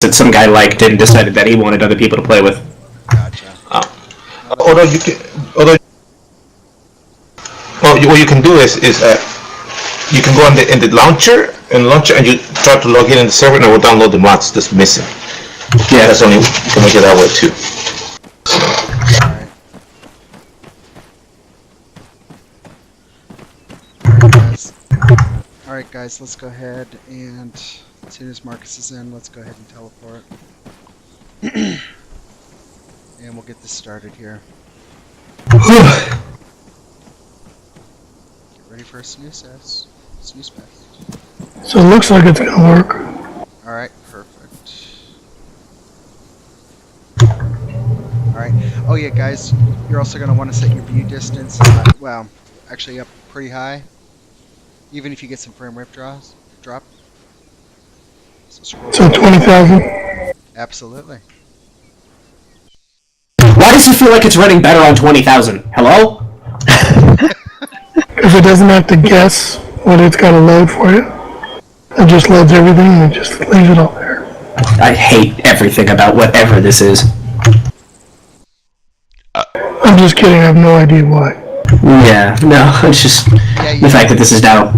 that some guy liked and decided that he wanted other people to play with. Gotcha. Although you can, although what you can do is you can go in the launcher and you try to log in the server and it will download the mods that's missing. Yeah, that's only you can make it that way too. Alright guys, let's go ahead and as soon as Marcus is in, let's go ahead and teleport. And we'll get this started here. Get ready for a snooze fest. So it looks like it's gonna work. Alright, perfect. Alright. Oh yeah guys, you're also gonna want to set your view distance well, actually up pretty high. Even if you get some frame rate drop. So 20,000? Absolutely. Why does it feel like it's running better on 20,000? Hello? If it doesn't have to guess what it's got to load for you, it just loads everything and it just leaves it all there. I hate everything about whatever this is. I'm just kidding, I have no idea why. Yeah, no, it's just the fact that this is now.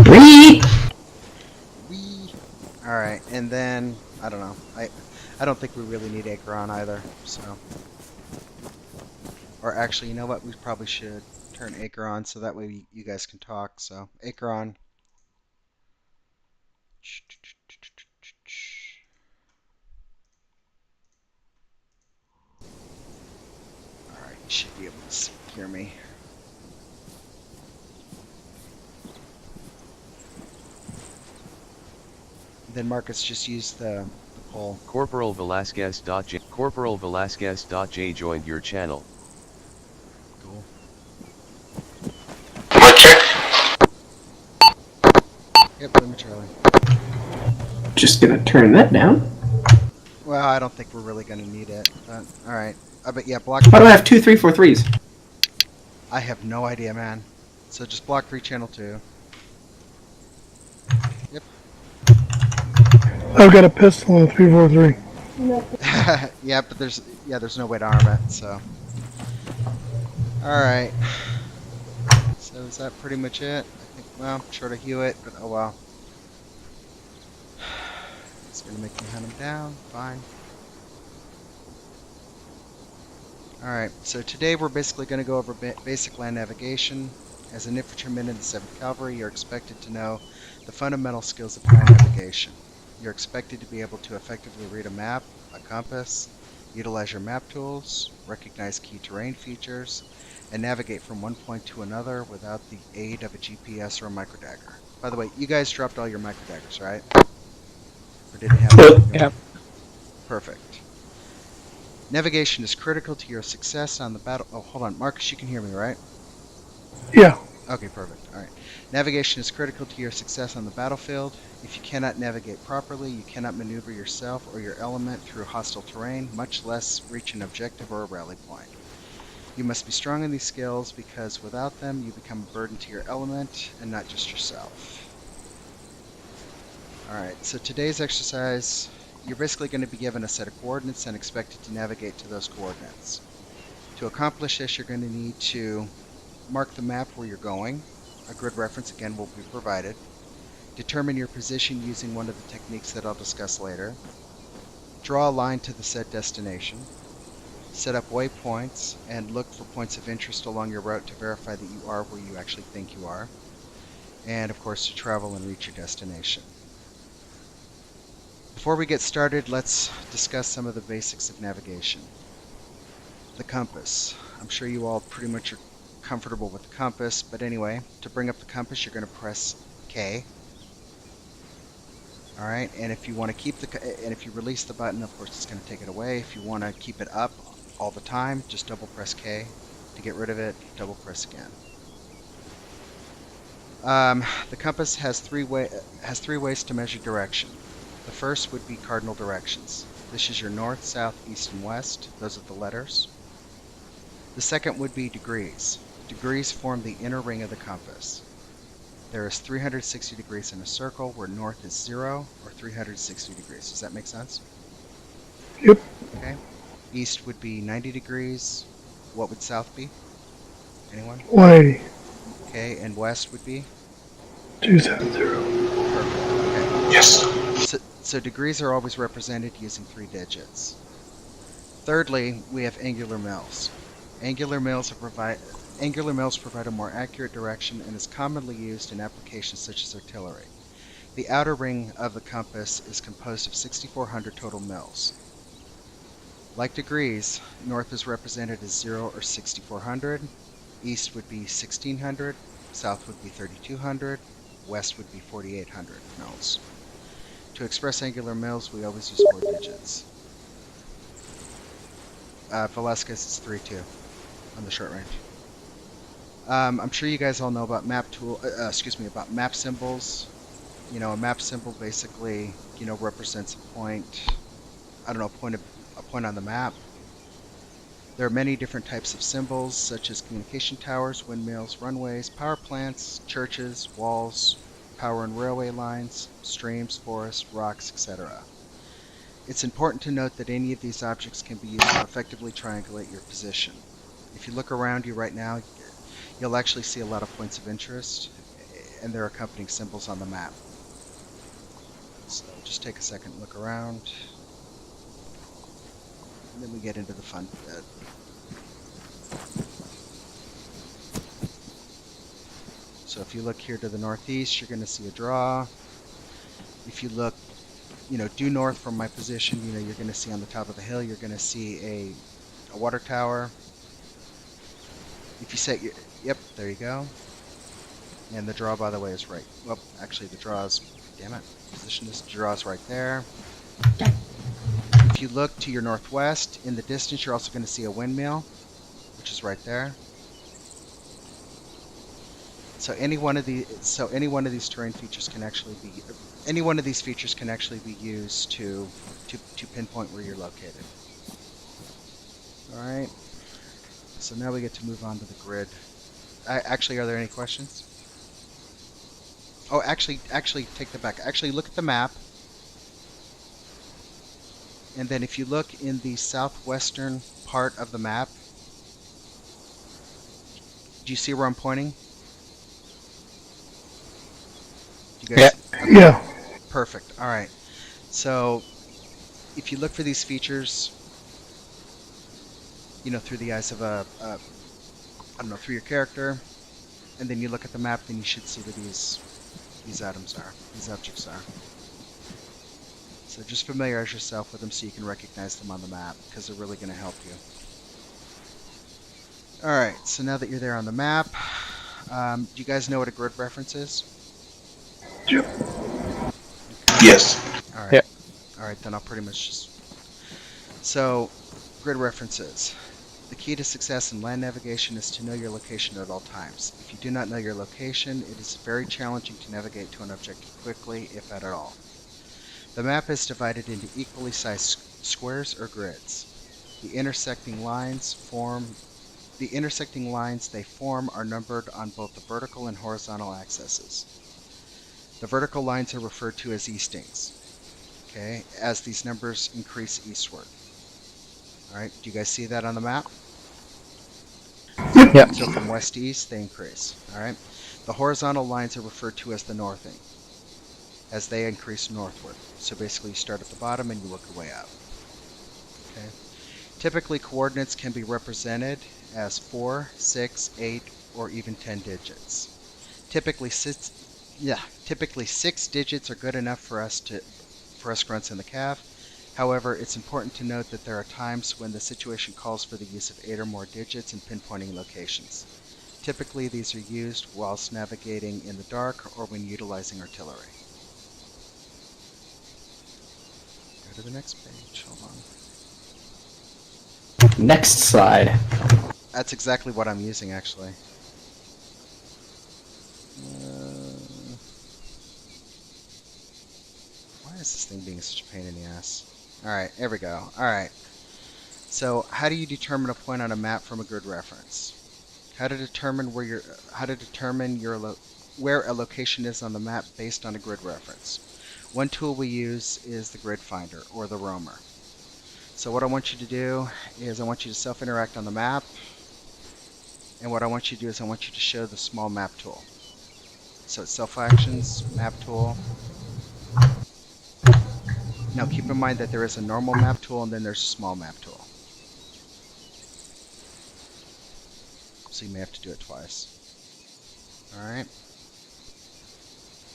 Wee! Alright, and then, I don't know. I don't think we really need Acheron either, so. Or actually, you know what? We probably should turn Acheron so that way you guys can talk, so. Acheron. Alright, you should be able to hear me. Then Marcus just used the poll. Corporal Velasquez.J joined your channel. Cool. Okay. Yep, let me Charlie. Just gonna turn that down. Well, I don't think we're really gonna need it, but alright. But yeah, block. Why do I have 2, 3, 4 threes? I have no idea, man. So just block 3 channel 2. Yep. I've got a pistol and a 343. Yeah, but there's no way to arm it, so. Alright. So is that pretty much it? I think, well, short of Hewitt, but oh well. It's gonna make me hunt him down, fine. Alright, so today we're basically gonna go over basic land navigation. As an infantryman in the 7th Cavalry, you're expected to know the fundamental skills of land navigation. You're expected to be able to effectively read a map, a compass, utilize your map tools, recognize key terrain features, and navigate from one point to another without the aid of a GPS or a microdagger. By the way, you guys dropped all your microdaggers, right? Or didn't have them? Yeah. Perfect. Navigation is critical to your success on the battle. Oh, hold on. Marcus, you can hear me, right? Yeah. Okay, perfect. Alright. Navigation is critical to your success on the battlefield. If you cannot navigate properly, you cannot maneuver yourself or your element through hostile terrain, much less reach an objective or a rally point. You must be strong in these skills because without them, you become a burden to your element and not just yourself. Alright, so today's exercise, you're basically going to be given a set of coordinates and expected to navigate to those coordinates. To accomplish this, you're going to need to mark the map where you're going. A grid reference again will be provided. Determine your position using one of the techniques that I'll discuss later. Draw a line to the said destination. Set up waypoints and look for points of interest along your route to verify that you are where you actually think you are. And of course to travel and reach your destination. Before we get started, let's discuss some of the basics of navigation. The compass. I'm sure you all pretty much are comfortable with the compass, but anyway, to bring up the compass, you're going to press K. Alright, and if you want to keep and if you release the button, of course it's going to take it away. If you want to keep it up all the time, just double press K. To get rid of it, double press again. The compass has three ways to measure direction. The first would be cardinal directions. This is your north, south, east, and west. Those are the letters. The second would be degrees. Degrees form the inner ring of the compass. There is 360 degrees in a circle where north is 0 or 360 degrees. Does that make sense? Yep. Okay. East would be 90 degrees. What would south be? Anyone? 180. Okay, and west would be? 270. Perfect. Okay. Yes. So degrees are always represented using 3 digits. Thirdly, we have angular mills. Angular mills provide a more accurate direction and is commonly used in applications such as artillery. The outer ring of the compass is composed of 6,400 total mills. Like degrees, north is represented as 0 or 6,400, east would be 1,600, south would be 3,200, west would be 4,800 mills. To express angular mills, we always use 4 digits. Velasquez is 3-2 on the short range. I'm sure you guys all know about about map symbols. You know, a map symbol basically, represents a point. I don't know, a point on the map. There are many different types of symbols, such as communication towers, windmills, runways, power plants, churches, walls, power and railway lines, streams, forests, rocks, etc. It's important to note that any of these objects can be used to effectively triangulate your position. If you look around you right now, you'll actually see a lot of points of interest and their accompanying symbols on the map. So just take a second and look around. And then we get into the fun bit. So if you look here to the northeast, you're going to see a draw. If you look, due north from my position, you're going to see on the top of the hill, you're going to see a water tower. If you set your, yep, there you go. And the draw, by the way, is right. Well, actually, the draw is, damn it, position this draw is right there. If you look to your northwest, in the distance, you're also going to see a windmill, which is right there. So any one of these terrain features can actually be, any one of these features can actually be used to pinpoint where you're located. All right. So now we get to move on to the grid. Actually, are there any questions? Oh, actually, take that back. Actually, look at the map. And then if you look in the southwestern part of the map, do you see where I'm pointing? Do you guys? Yeah. Yeah. Perfect. All right. So if you look for these features, through the eyes of through your character, and then you look at the map, then you should see where these objects are. So just familiarize yourself with them so you can recognize them on the map, because they're really going to help you. Alright, so now that you're there on the map, do you guys know what a grid reference is? Yep. Yes. Alright. Yep. Alright, then I'll pretty much just... So, grid references. The key to success in land navigation is to know your location at all times. If you do not know your location, it is very challenging to navigate to an objective quickly, if at all. The map is divided into equally sized squares or grids. The intersecting lines they form are numbered on both the vertical and horizontal axes. The vertical lines are referred to as eastings, okay, as these numbers increase eastward. Alright, do you guys see that on the map? Yep. So from west to east, they increase. Alright? The horizontal lines are referred to as the northing, as they increase northward. So basically you start at the bottom and you work your way up. Okay? Typically coordinates can be represented as 4, 6, 8, or even 10 digits. Typically 6 digits are good enough for us grunts in the cav. However, it's important to note that there are times when the situation calls for the use of 8 or more digits in pinpointing locations. Typically, these are used whilst navigating in the dark or when utilizing artillery. Go to the next page. Hold on. Next slide. That's exactly what I'm using, actually. Why is this thing being such a pain in the ass? Alright, there we go. Alright. So, how do you determine a point on a map from a grid reference? How to determine your where a location is on the map based on a grid reference. One tool we use is the grid finder or the roamer. So what I want you to do is I want you to self-interact on the map, and what I want you to do is I want you to show the small map tool. So it's self-actions, map tool. Now keep in mind that there is a normal map tool and then there's a small map tool. So you may have to do it twice. Alright.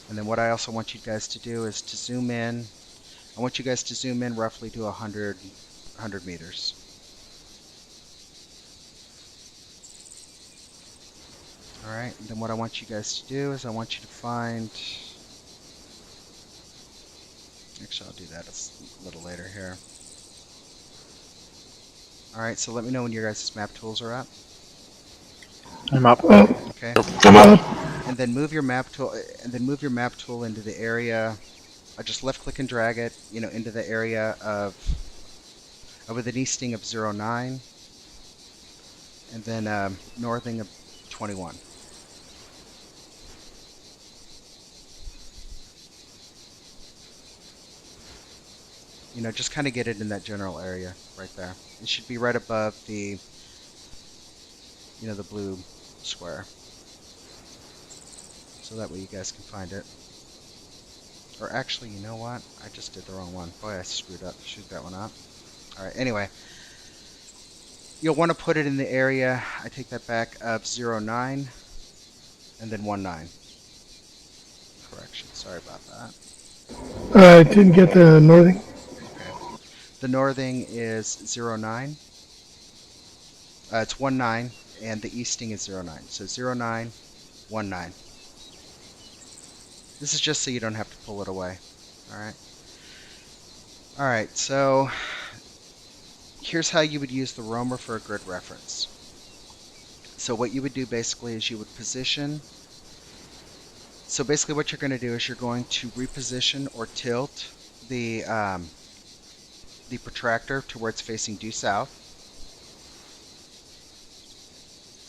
And then what I also want you guys to do is to zoom in. I want you guys to zoom in roughly to 100 meters. Alright, and then what I want you guys to do is I want you to find... Actually, I'll do that a little later here. Alright, so let me know when your guys' map tools are up. I'm up. Okay. I'm up. And then move your map tool into the area. I just left click and drag it, into the area of with an easting of 09 and then northing of 21. Just kind of get it in that general area right there. It should be right above the the blue square. So that way you guys can find it. Or actually, you know what? I just did the wrong one. Boy, I screwed that one up. Alright, anyway. You'll want to put it in the area, I take that back, of 09 and then 19. Correction, sorry about that. I didn't get the northing. Okay. The northing is 09. It's 19, and the easting is 09. So 09, 19. This is just so you don't have to pull it away. Alright. Alright, so here's how you would use the roamer for a grid reference. So what you would do basically is you would position. So basically what you're going to do is you're going to reposition or tilt the protractor to where it's facing due south.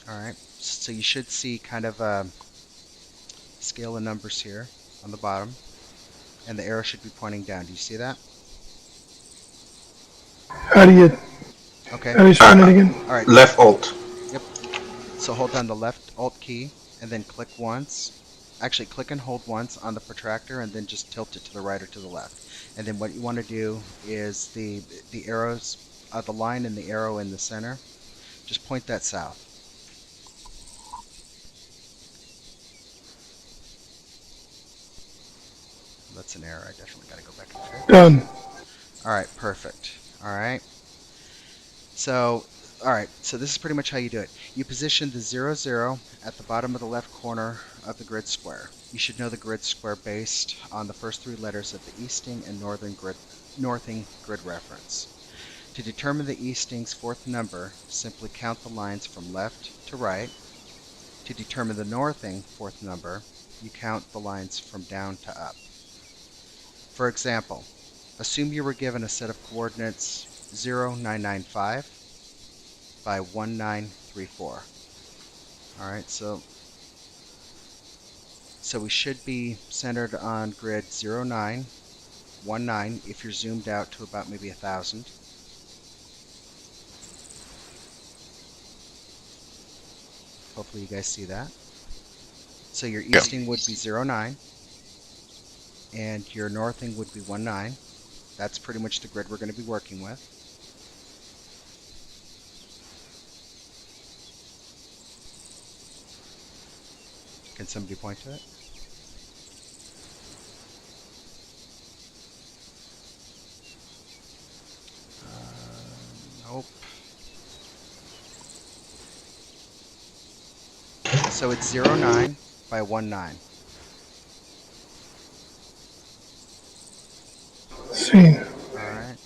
Alright, so you should see kind of a scale of numbers here on the bottom, and the arrow should be pointing down. Do you see that? How do you spin it again? Alright. Left alt. Yep. So hold down the left alt key and then click once. Actually, click and hold once on the protractor and then just tilt it to the right or to the left. And then what you want to do is the arrows, the line and the arrow in the center, just point that south. That's an error. I definitely got to go back and fix. Done. Alright, perfect. Alright. So this is pretty much how you do it. You position the 0, 0 at the bottom of the left corner of the grid square. You should know the grid square based on the first 3 letters of the easting and northing grid reference. To determine the easting's 4th number, simply count the lines from left to right. To determine the northing 4th number, you count the lines from down to up. For example, assume you were given a set of coordinates 0995 by 1934. Alright, so we should be centered on grid 09, 19 if you're zoomed out to about maybe 1,000. Hopefully you guys see that. So your easting would be 09. And your northing would be 19. That's pretty much the grid we're going to be working with. Can somebody point to it? Nope. So it's 09 by 19. See. Alright.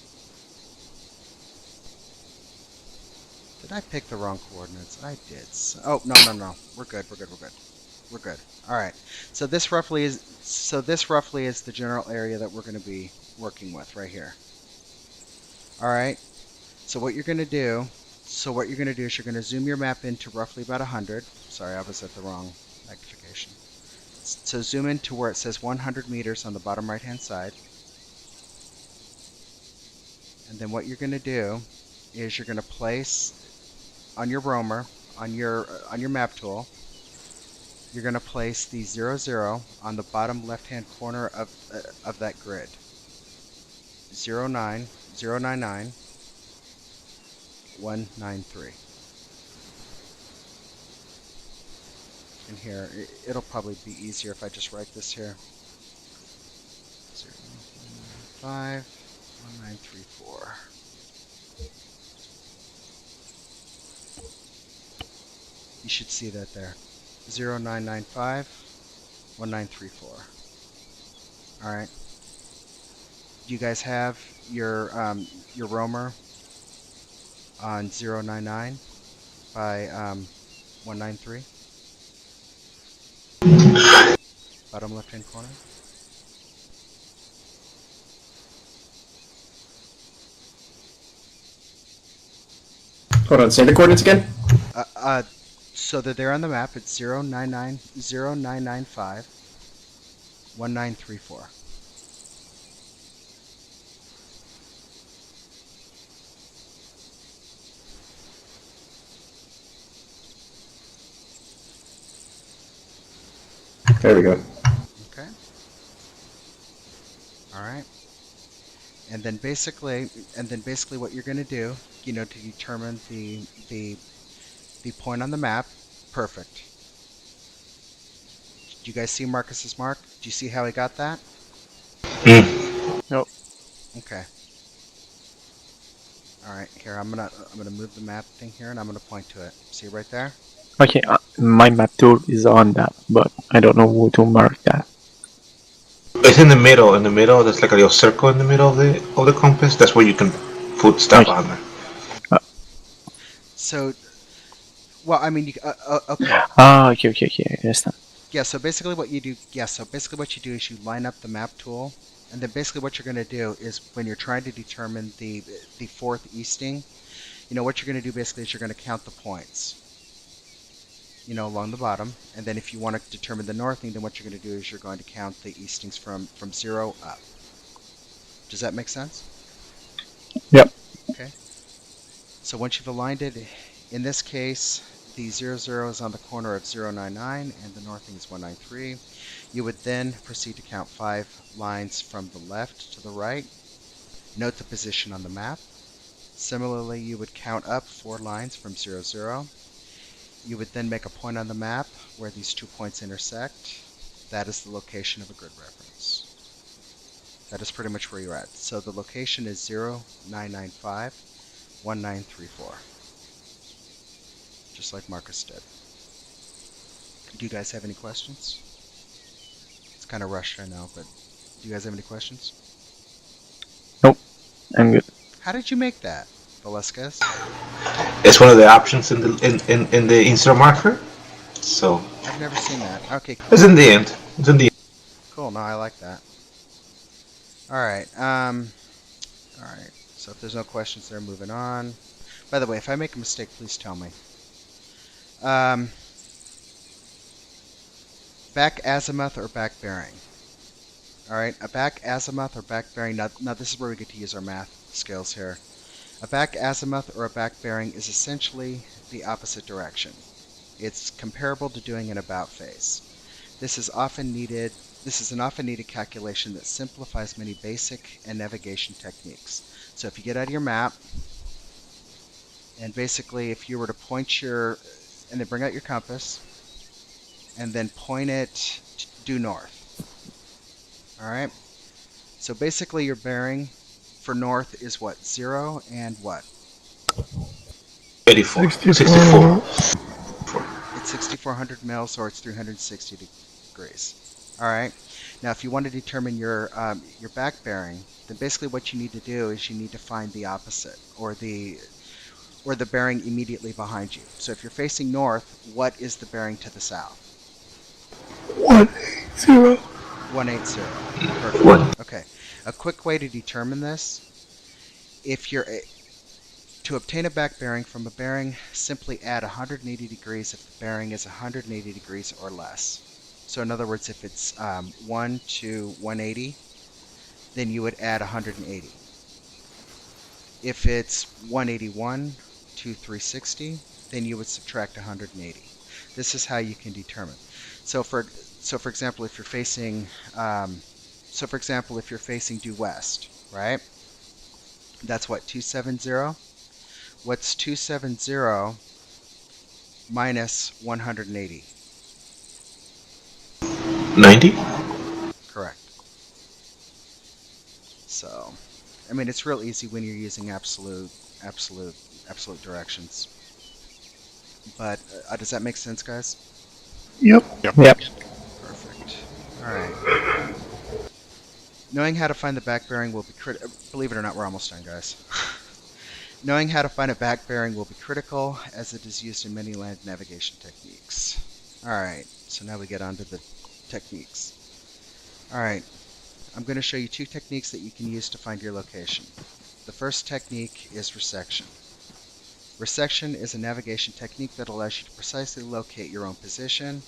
Did I pick the wrong coordinates? I did. Oh, no. We're good. Alright. So this roughly is the general area that we're going to be working with right here. Alright. So what you're going to do is you're going to zoom your map into roughly about 100. Sorry, I was at the wrong magnification. So zoom in to where it says 100 meters on the bottom right-hand side. And then what you're going to do is you're going to place on your roamer, on your map tool, you're going to place the 00 on the bottom left-hand corner of that grid. 09, 099, 193. And here, it'll probably be easier if I just write this here. 095, 1934. You should see that there. 0995, 1934. Alright. Do you guys have your roamer on 099 by 193? Bottom left hand corner. Hold on, say the coordinates again? So that they're on the map, it's 099, 0995, 1934. There we go. Okay. All right. And then basically what you're going to do, to determine the point on the map, perfect. Do you guys see Marcus's mark? Do you see how he got that? Nope. Okay. All right. Here, I'm gonna move the map thing here, and I'm gonna point to it. See right there? Okay, my map tool is on that, but I don't know who to mark that. It's in the middle. In the middle, there's like a little circle in the middle of the compass. That's where you can put stuff on there. So, well, I mean, okay. Okay, I understand. Yeah. So basically, what you do is you line up the map tool, and then basically what you're going to do is when you're trying to determine the fourth easting, what you're going to do basically is you're going to count the points. Along the bottom, and then if you want to determine the northing, then what you're going to do is you're going to count the eastings from 0 up. Does that make sense? Yep. Okay. So once you've aligned it, in this case, the 00 is on the corner of 099 and the northing is 193. You would then proceed to count 5 lines from the left to the right. Note the position on the map. Similarly, you would count up 4 lines from 00. You would then make a point on the map where these 2 points intersect. That is the location of a grid reference. That is pretty much where you're at. So the location is 0995, 1934. Just like Marcus did. Do you guys have any questions? It's kind of rushed right now, but do you guys have any questions? Nope, I'm good. How did you make that, Velasquez? It's one of the options in the insert marker. So I've never seen that. Okay, cool. it's in the end. It's in the end. Cool. No, I like that. All right. All right. So if there's no questions there, moving on. By the way, if I make a mistake, please tell me. Back azimuth or back bearing? All right. A back azimuth or back bearing. Now this is where we get to use our math skills here. A back azimuth or a back bearing is essentially the opposite direction. It's comparable to doing an about face. This is an often needed calculation that simplifies many basic and navigation techniques. So if you get out of your map, and basically if you were to point and then bring out your compass, and then point it due north. All right. So basically your bearing for north is what? 0 and what? 84. 64. It's 6,400 mils, or it's 360 degrees. All right. Now, if you want to determine your back bearing, then basically what you need to do is you need to find the opposite, or the bearing immediately behind you. So if you're facing north, what is the bearing to the south? 180. 180. Perfect. One. Okay. A quick way to determine this, to obtain a back bearing from a bearing, simply add 180 degrees if the bearing is 180 degrees or less. So in other words, if it's 1 to 180, then you would add 180. If it's 181 to 360, then you would subtract 180. This is how you can determine. So for example, if you're facing due west, right? That's what, 270? What's 270 minus 180? 90? Correct. So, I mean, it's real easy when you're using absolute directions. But does that make sense, guys? Yep. Yep. Perfect. All right. Knowing how to find the back bearing will be critical. Believe it or not, we're almost done, guys. Knowing how to find a back bearing will be critical, as it is used in many land navigation techniques. All right. So now we get on to the techniques. All right. I'm going to show you two techniques that you can use to find your location. The first technique is resection. Resection is a navigation technique that allows you to precisely locate your own position.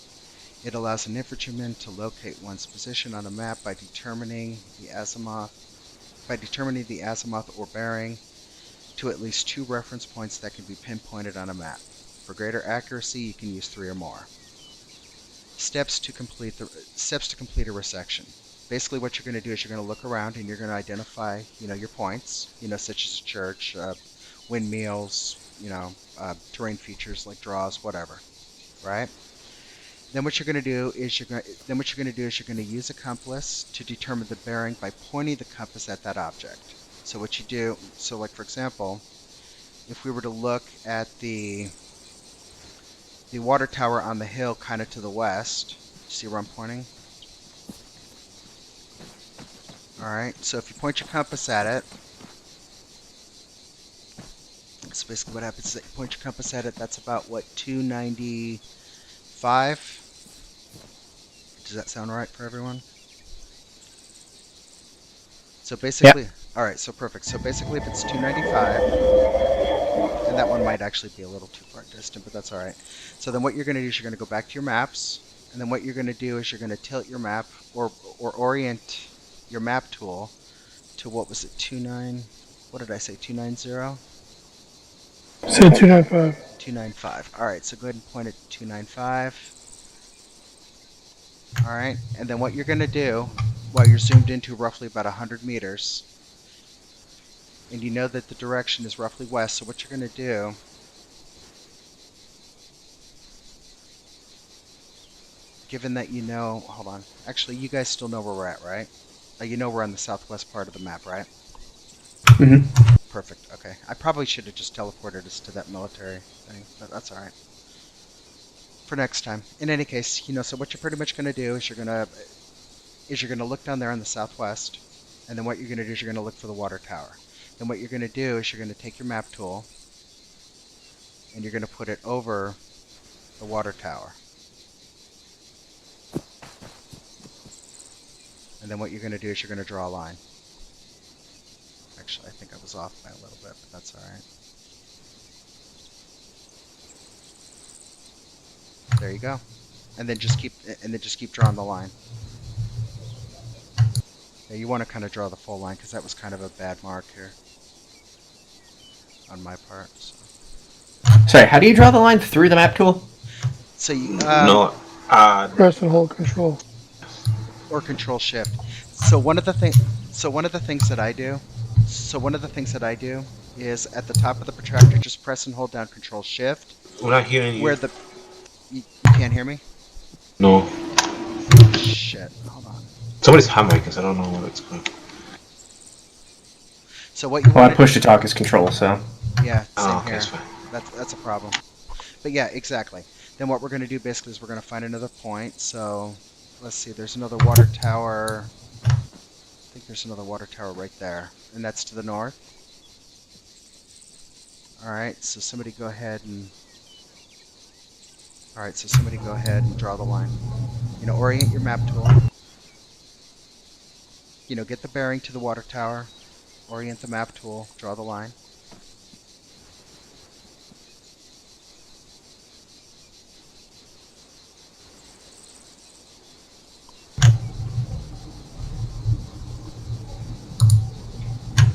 It allows an infantryman to locate one's position on a map by determining the azimuth or bearing to at least 2 reference points that can be pinpointed on a map. For greater accuracy, you can use 3 or more. Steps to complete a resection. Basically, what you're going to do is you're going to look around and you're going to identify, your points, such as a church, windmills, terrain features like draws, whatever, right? Then what you're going to do is you're going to use a compass to determine the bearing by pointing the compass at that object. So what you do, like for example, if we were to look at the water tower on the hill kind of to the west, see where I'm pointing? Alright, so if you point your compass at it, so basically what happens is that you point your compass at it, that's about, what, 295? Does that sound right for everyone? So basically, alright, so perfect. So basically if it's 295, and that one might actually be a little too far distant, but that's alright. So then what you're going to do is you're going to go back to your maps, and then what you're going to do is you're going to tilt your map, or orient your map tool to, what was it, 290? Said 295. 295. Alright, so go ahead and point it to 295. Alright, and then what you're going to do, while you're zoomed into roughly about 100 meters, and you know that the direction is roughly west, so what you're going to do, given that hold on, actually you guys still know where we're at, right? You know we're on the southwest part of the map, right? Mm-hmm. Perfect, okay. I probably should have just teleported us to that military thing, but that's alright. For next time. In any case, so what you're pretty much going to do is you're going to look down there in the southwest, and then what you're going to do is you're going to look for the water tower. Then what you're going to do is you're going to take your map tool, and you're going to put it over the water tower. And then what you're going to do is you're going to draw a line. Actually, I think I was off by a little bit, but that's alright. There you go. And then just keep drawing the line. Yeah, you want to kind of draw the full line because that was kind of a bad mark here on my part. So. Sorry, how do you draw the line through the map tool? So you Press and hold control. Or control shift. So one of the things that I do is at the top of the protractor, just press and hold down control shift. We're not hearing you. You can't hear me? No. Shit. Hold on. Somebody's hammering because I don't know where it's going. So what you Well, want I push to talk is control, so. Yeah, same Okay, here. it's fine. That's a problem. But yeah, exactly. Then what we're going to do basically is we're going to find another point. So let's see, there's another water tower. I think there's another water tower right there, and that's to the north. Alright, so somebody go ahead and draw the line. Orient your map tool. Get the bearing to the water tower. Orient the map tool, draw the line.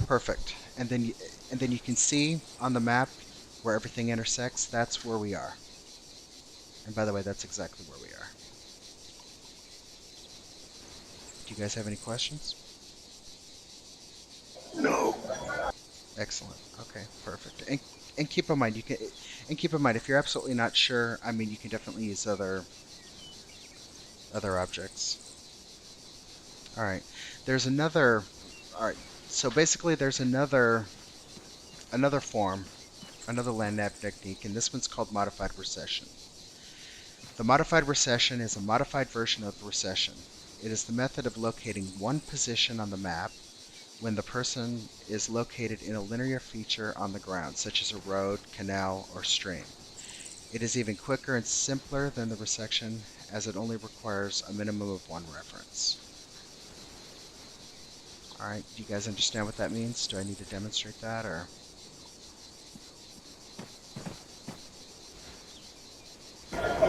Perfect. And then you can see on the map where everything intersects. That's where we are. And by the way, that's exactly where we are. Do you guys have any questions? No. Excellent. Okay, perfect. And keep in mind if you're absolutely not sure, I mean you can definitely use other objects. All right. There's another all right. So basically there's another form, another land nav technique, and this one's called modified recession. The modified recession is a modified version of recession. It is the method of locating one position on the map when the person is located in a linear feature on the ground, such as a road, canal, or stream. It is even quicker and simpler than the resection, as it only requires a minimum of one reference. Alright, do you guys understand what that means? Do I need to demonstrate that, or?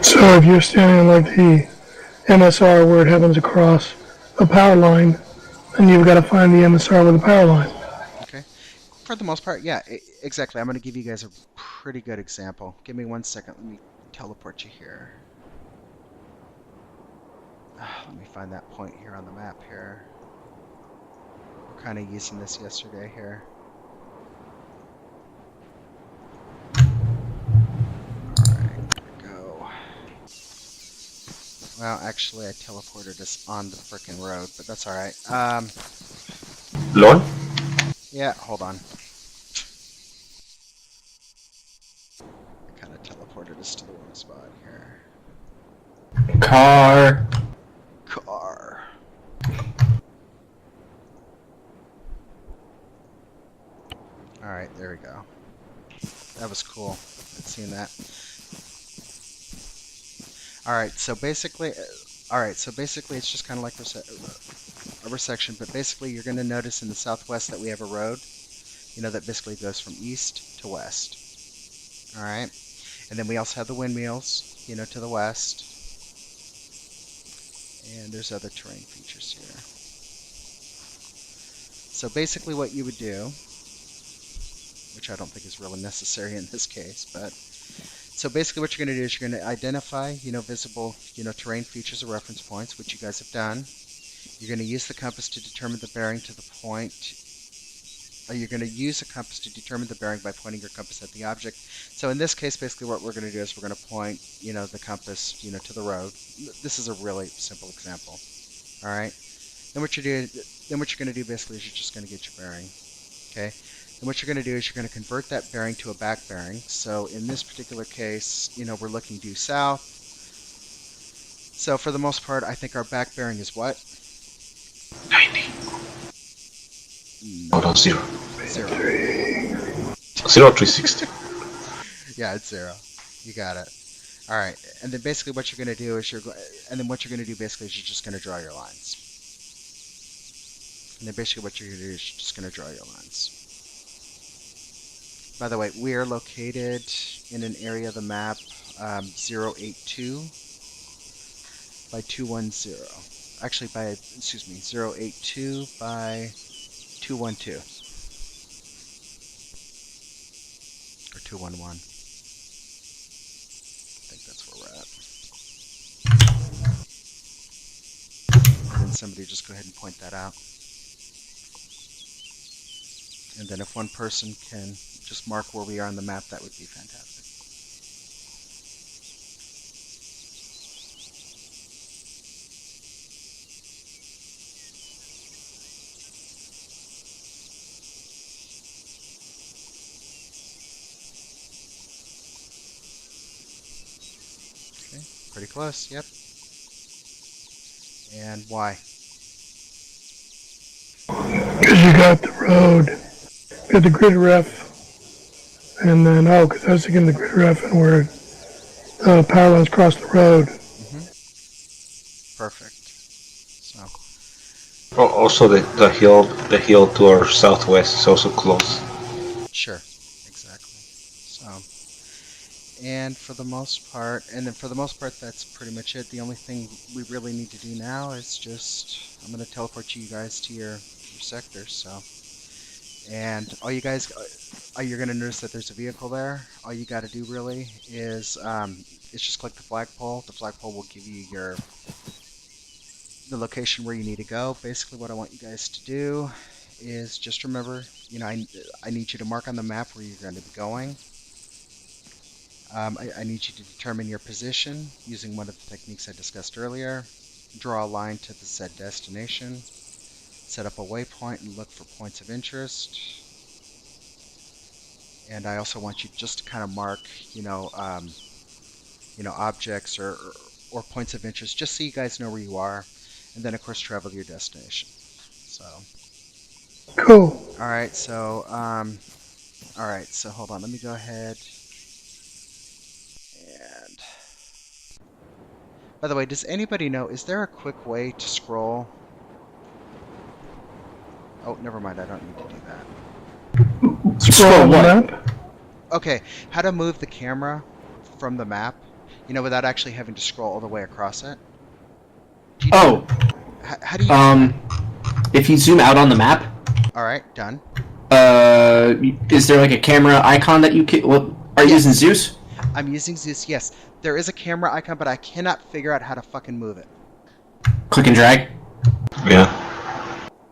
So if you're standing like the MSR where it happens across a power line, then you've got to find the MSR with the power line. Okay. For the most part, yeah, exactly. I'm going to give you guys a pretty good example. Give me 1 second. Let me teleport you here. Let me find that point here on the map here. We're kind of using this yesterday here. Alright, there we go. Well, actually, I teleported us on the frickin' road, but that's alright. Lord? Yeah, hold on. I kind of teleported us to the wrong spot here. Car. Car. Alright, there we go. That was cool. I'd seen that. Alright, so basically it's just kind of like a resection, but basically you're going to notice in the southwest that we have a road, that basically goes from east to west. Alright? And then we also have the windmills, to the west. And there's other terrain features here. So basically what you would do, which I don't think is really necessary in this case, but so basically what you're going to do is you're going to identify, visible, terrain features or reference points, which you guys have done. You're going to use the compass to determine the bearing to the point. You're going to use a compass to determine the bearing by pointing your compass at the object. So in this case, basically what we're going to do is we're going to point, the compass, to the road. This is a really simple example. All right. Then what you're going to do basically is you're just going to get your bearing. Okay. And what you're going to do is you're going to convert that bearing to a back bearing. So in this particular case, we're looking due south. So for the most part, I think our back bearing is what? 90. No. Oh, no, 0. 0. 360. Yeah, it's 0. You got it. All right. And then basically what you're going to do is you're just going to draw your lines. And then basically what you're going to do is you're just going to draw your lines. By the way, we are located in an area of the map 082 by 210. Actually, 082 by 212. Or 211. I think that's where we're at. And then somebody just go ahead and point that out. And then if one person can just mark where we are on the map, that would be fantastic. Okay, pretty close, yep. And why? Because you got the road, you got the grid ref, and then, because I was thinking the grid ref and where the power lines cross the road. Perfect. So, Also, the hill to our southwest is also close. sure, exactly. So, and for the most part, that's pretty much it. The only thing we really need to do now is I'm going to teleport you guys to your sectors. So, And all you guys, you're going to notice that there's a vehicle there. All you got to do really is just click the flagpole. The flagpole will give you the location where you need to go. Basically, what I want you guys to do is just remember, I need you to mark on the map where you're going to be going. I need you to determine your position using one of the techniques I discussed earlier. Draw a line to the said destination. Set up a waypoint and look for points of interest. And I also want you just to kind of mark, objects or points of interest, just so you guys know where you are. And then, of course, travel to your destination. So. Cool. All right. So, hold on. Let me go ahead. And by the way, does anybody know? Is there a quick way to scroll? Oh, never mind. I don't need to do that. Scroll on the map. Okay, how to move the camera from the map, without actually having to scroll all the way across it. Oh. How do you do that? If you zoom out on the map. All right, done. Is there like a camera icon that you can? What are you using, Zeus? I'm using Zeus. Yes, there is a camera icon, but I cannot figure out how to fucking move it. Click and drag. Yeah.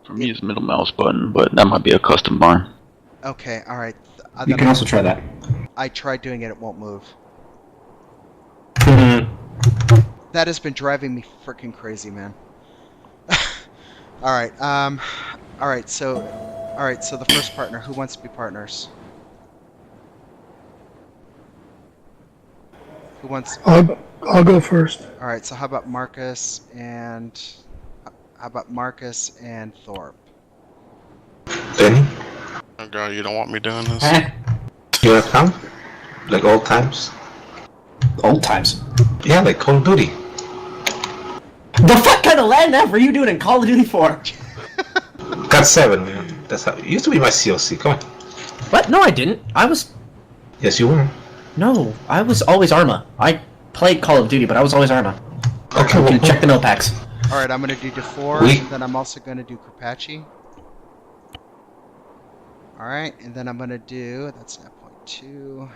For me, it's middle mouse button, but that might be a custom bar. Okay, all right. You can also try that. I tried doing it; it won't move. Mm-hmm. That has been driving me freaking crazy, man. All right. All right. So the first partner. Who wants to be partners? Who wants? I'll go first. All right. So how about Marcus and Thorpe? Danny, Oh god, you don't want me doing this? you wanna come? Like old times? Old times. Yeah, like Call of Duty. The fuck kind of land nav were you doing in Call of Duty 4? Got 7, man. That's how it used to be my COC. Come on. What? No, I didn't. I was. Yes, you were. No, I was always Arma. I played Call of Duty, but I was always Arma. Okay, You well, can check the note packs. All right. I'm gonna do DeFore, and then I'm also gonna do Krapachi. All right, and then I'm gonna do that's not point 2.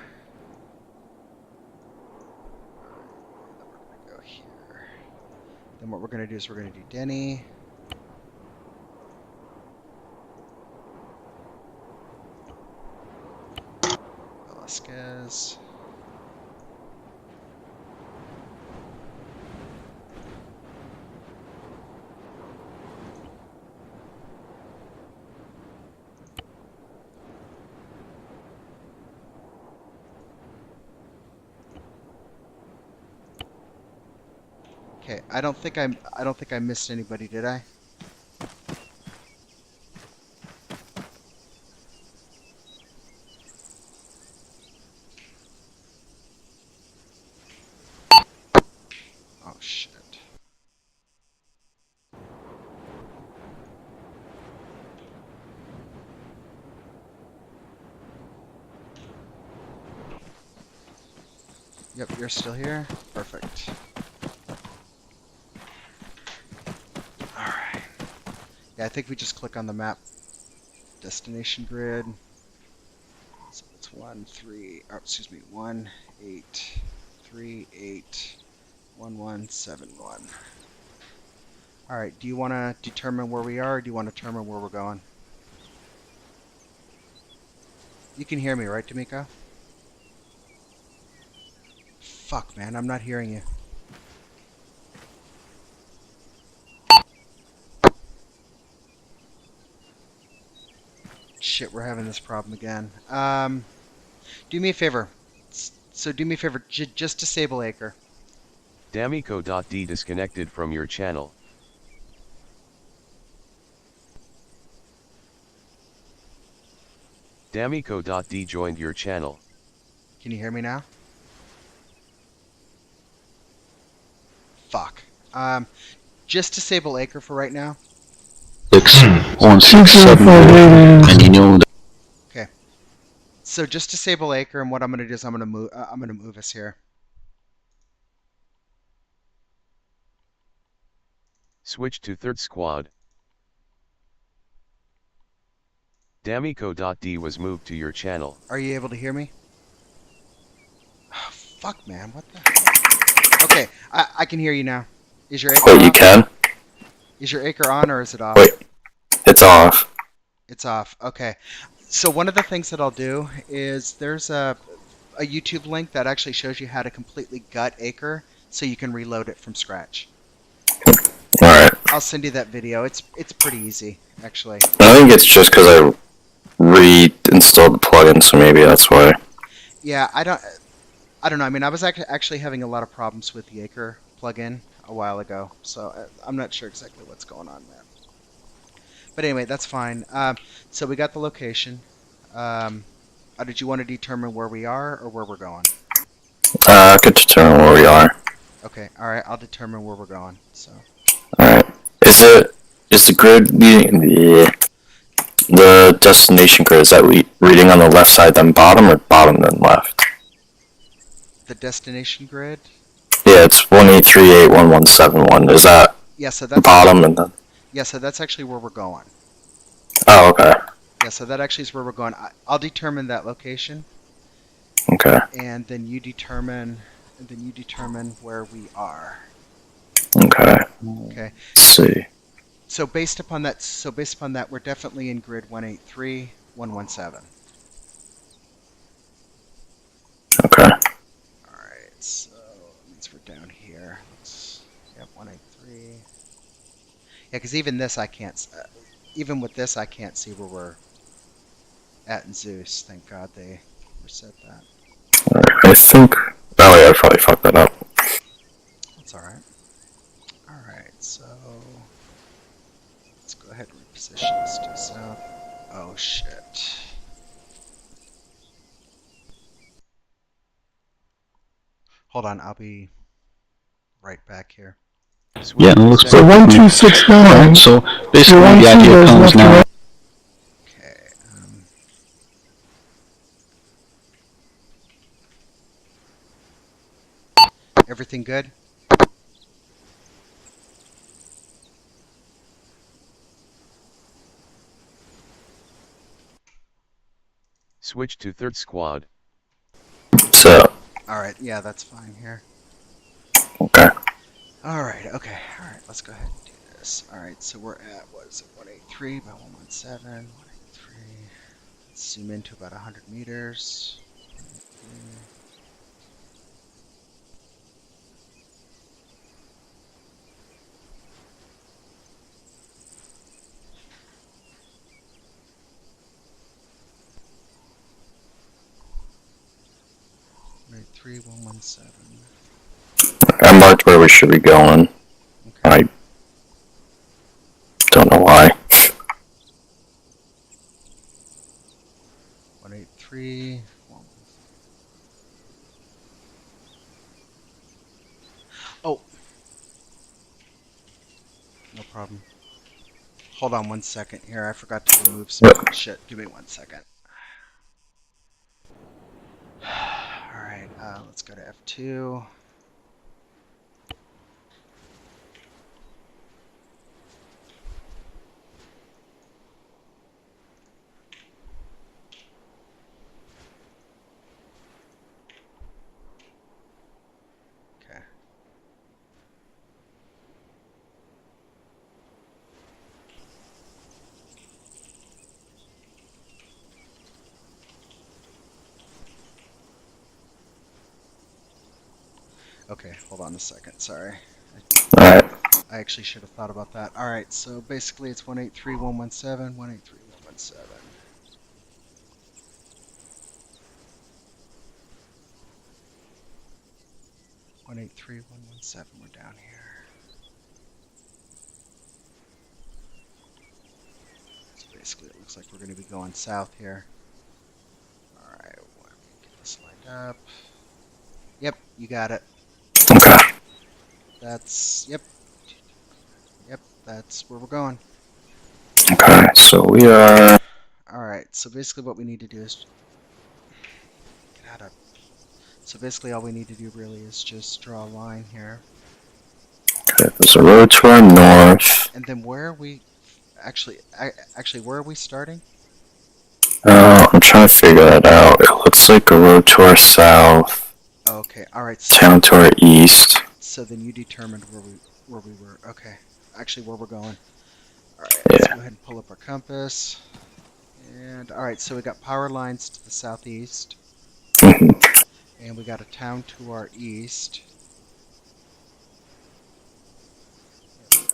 Go here. Then what we're gonna do is we're gonna do Denny. Velasquez. Okay, I don't think I missed anybody, did I? Oh shit. Yep, you're still here. Perfect. Alright. Yeah, I think we just click on the map destination grid. So it's 1 8 3 8 1 1 7 1. Alright, do you want to determine where we are, or do you want to determine where we're going? You can hear me, right, D'Amico? Fuck, man, I'm not hearing you. Shit, we're having this problem again. Do me a favor. So do me a favor, just disable Acre. D'Amico.d disconnected from your channel. D'Amico.d joined your channel. Can you hear me now? Fuck. Just disable Acre for right now. 6167, and you know that. Okay. So just disable Acre, and what I'm gonna do is I'm gonna move us here. Switch to third squad. Damico.d was moved to your channel. Are you able to hear me? Oh, fuck, man. What the hell? Okay, I can hear you now. Is your acre Wait, you on? can? Is your acre on or is it off? Wait, it's off. It's off. Okay. So one of the things that I'll do is there's a YouTube link that actually shows you how to completely gut acre so you can reload it from scratch. Alright. I'll send you that video. It's pretty easy, actually. I think it's just because I reinstalled the plugin, so maybe that's why. Yeah, I don't know. I mean, I was actually having a lot of problems with the Acre plugin a while ago, so I'm not sure exactly what's going on there. But anyway, that's fine. So we got the location. Did you want to determine where we are or where we're going? I could determine where we are. Okay, all right. I'll determine where we're going. So. Alright. Is the grid reading, the destination grid, is that reading on the left side then bottom or bottom then left? The destination grid? Yeah, it's 1838171. Is that Yeah, so that's bottom and then? Yeah, so that's actually where we're going. Oh, okay. Yeah, so that actually is where we're going. I'll determine that location. Okay. And then you determine where we are. Okay. Okay. Let's see. So based upon that, we're definitely in grid 183.117. Okay. All right. So that means we're down here. Yep, 183. Yeah, because even this I can't. Even with this, I can't see where we're at in Zeus. Thank God they reset that. Alright, I think. Oh yeah, I probably fucked that up. That's all right. All right. So let's go ahead and reposition this to south. Oh shit. Hold on, I'll be right back here. Yeah, it looks So good. 1269. Alright, so basically Your the idea 12 comes left to now. right. Okay. Everything good? Switch to third squad. So, Alright, yeah, that's fine here. okay. Alright, okay. Alright, let's go ahead and do this. Alright, so we're at, what is it, 183 by 117, 183. Let's zoom into about 100 meters. 117. I marked where we should be going. Okay. I don't know why. 183. Oh! No problem. Hold on 1 second here. I forgot to remove some shit. Give me 1 second. Alright, let's go to F2. Okay. Okay, hold on a second. Sorry. Alright. I actually should have thought about that. Alright, so basically it's 183.117, 183.117. 183.117, we're down here. So basically it looks like we're going to be going south here. Alright, get this lined up. Yep, you got it. Okay. That's, yep, that's where we're going. Okay, so we are... Alright, so basically what we need to do is get out of. So basically all we need to do really is just draw a line here. Okay, there's a road to our north. And then where are we, actually where are we starting? I'm trying to figure that out. It looks like a road to our south, Okay, alright, town to our east. so then you determined where we were. Okay, actually where we're going. Alright, let's Yeah. go ahead and pull up our compass. And alright, so we got power lines to the southeast. Mhm. And we got a town to our east.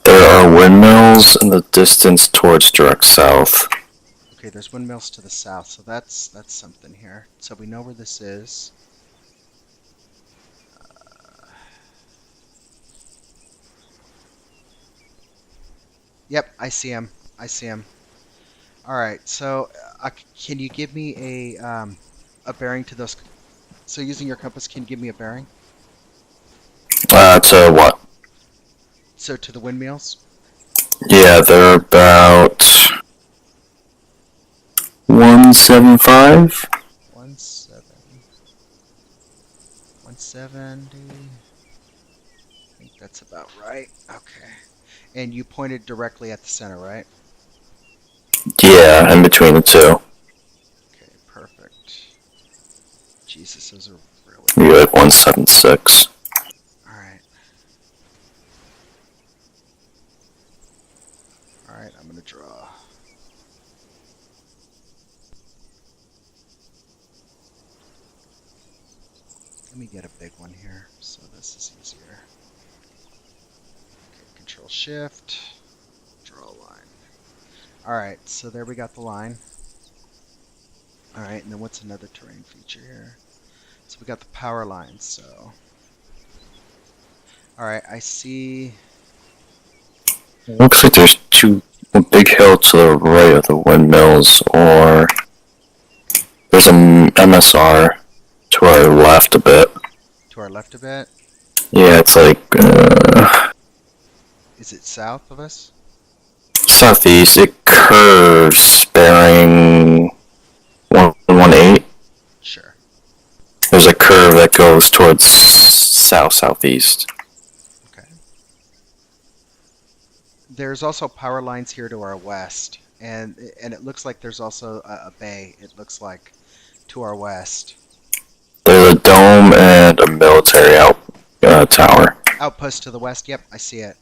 There are windmills in the distance towards direct south. Okay, there's windmills to the south, so that's something here. So we know where this is. Yep, I see him. I see him. All right, so can you give me a bearing to those? So using your compass, can you give me a bearing? To what? So to the windmills. Yeah, they're about 175. 170. I think that's about right. Okay. And you pointed directly at the center, right? Yeah, in between the two. Okay, perfect. Jesus, those are really. Maybe like 176. Alright. Alright, I'm gonna draw. Let me get a big one here, so this is easier. Okay, Control Shift, draw a line. Alright, so there we got the line. Alright, and then what's another terrain feature here? So we got the power lines, so. Alright, I see. Looks like there's a big hill to the right of the windmills, or there's an MSR to our left a bit. To our left a bit. Yeah, it's like Is it south of us? southeast. It curves bearing 118. Sure. There's a curve that goes towards southeast. Okay. There's also power lines here to our west, and it looks like there's also a bay. It looks like to our west. There's a dome and a military tower. Outpost to the west. Yep, I see it.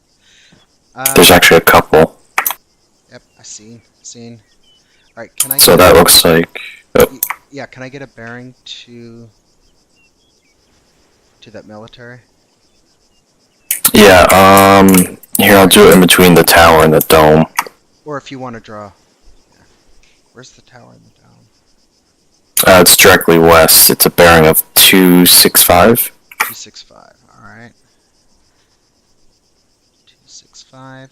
There's actually a couple. Yep, I seen. All right, can I? So that looks like. Yeah, can I get a bearing to that military? Yeah. Here, I'll do it in between the tower and the dome. Or if you want to draw. Yeah. Where's the tower and the dome? It's directly west. It's a bearing of 265. 265. All right. 265.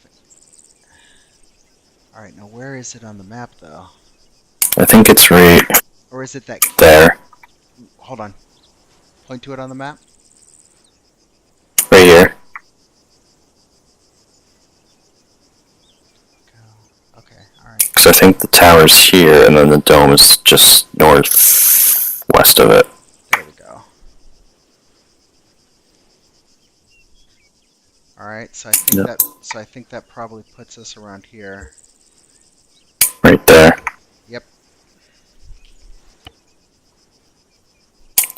All right. Now where is it on the map, though? I think it's right Or is it that? there. Hold on. Point to it on the map. Right here. Okay. All right. Because I think the tower's here, and then the dome is just northwest of it. There we go. All right. So I think that probably puts us around here. Right there. Yep.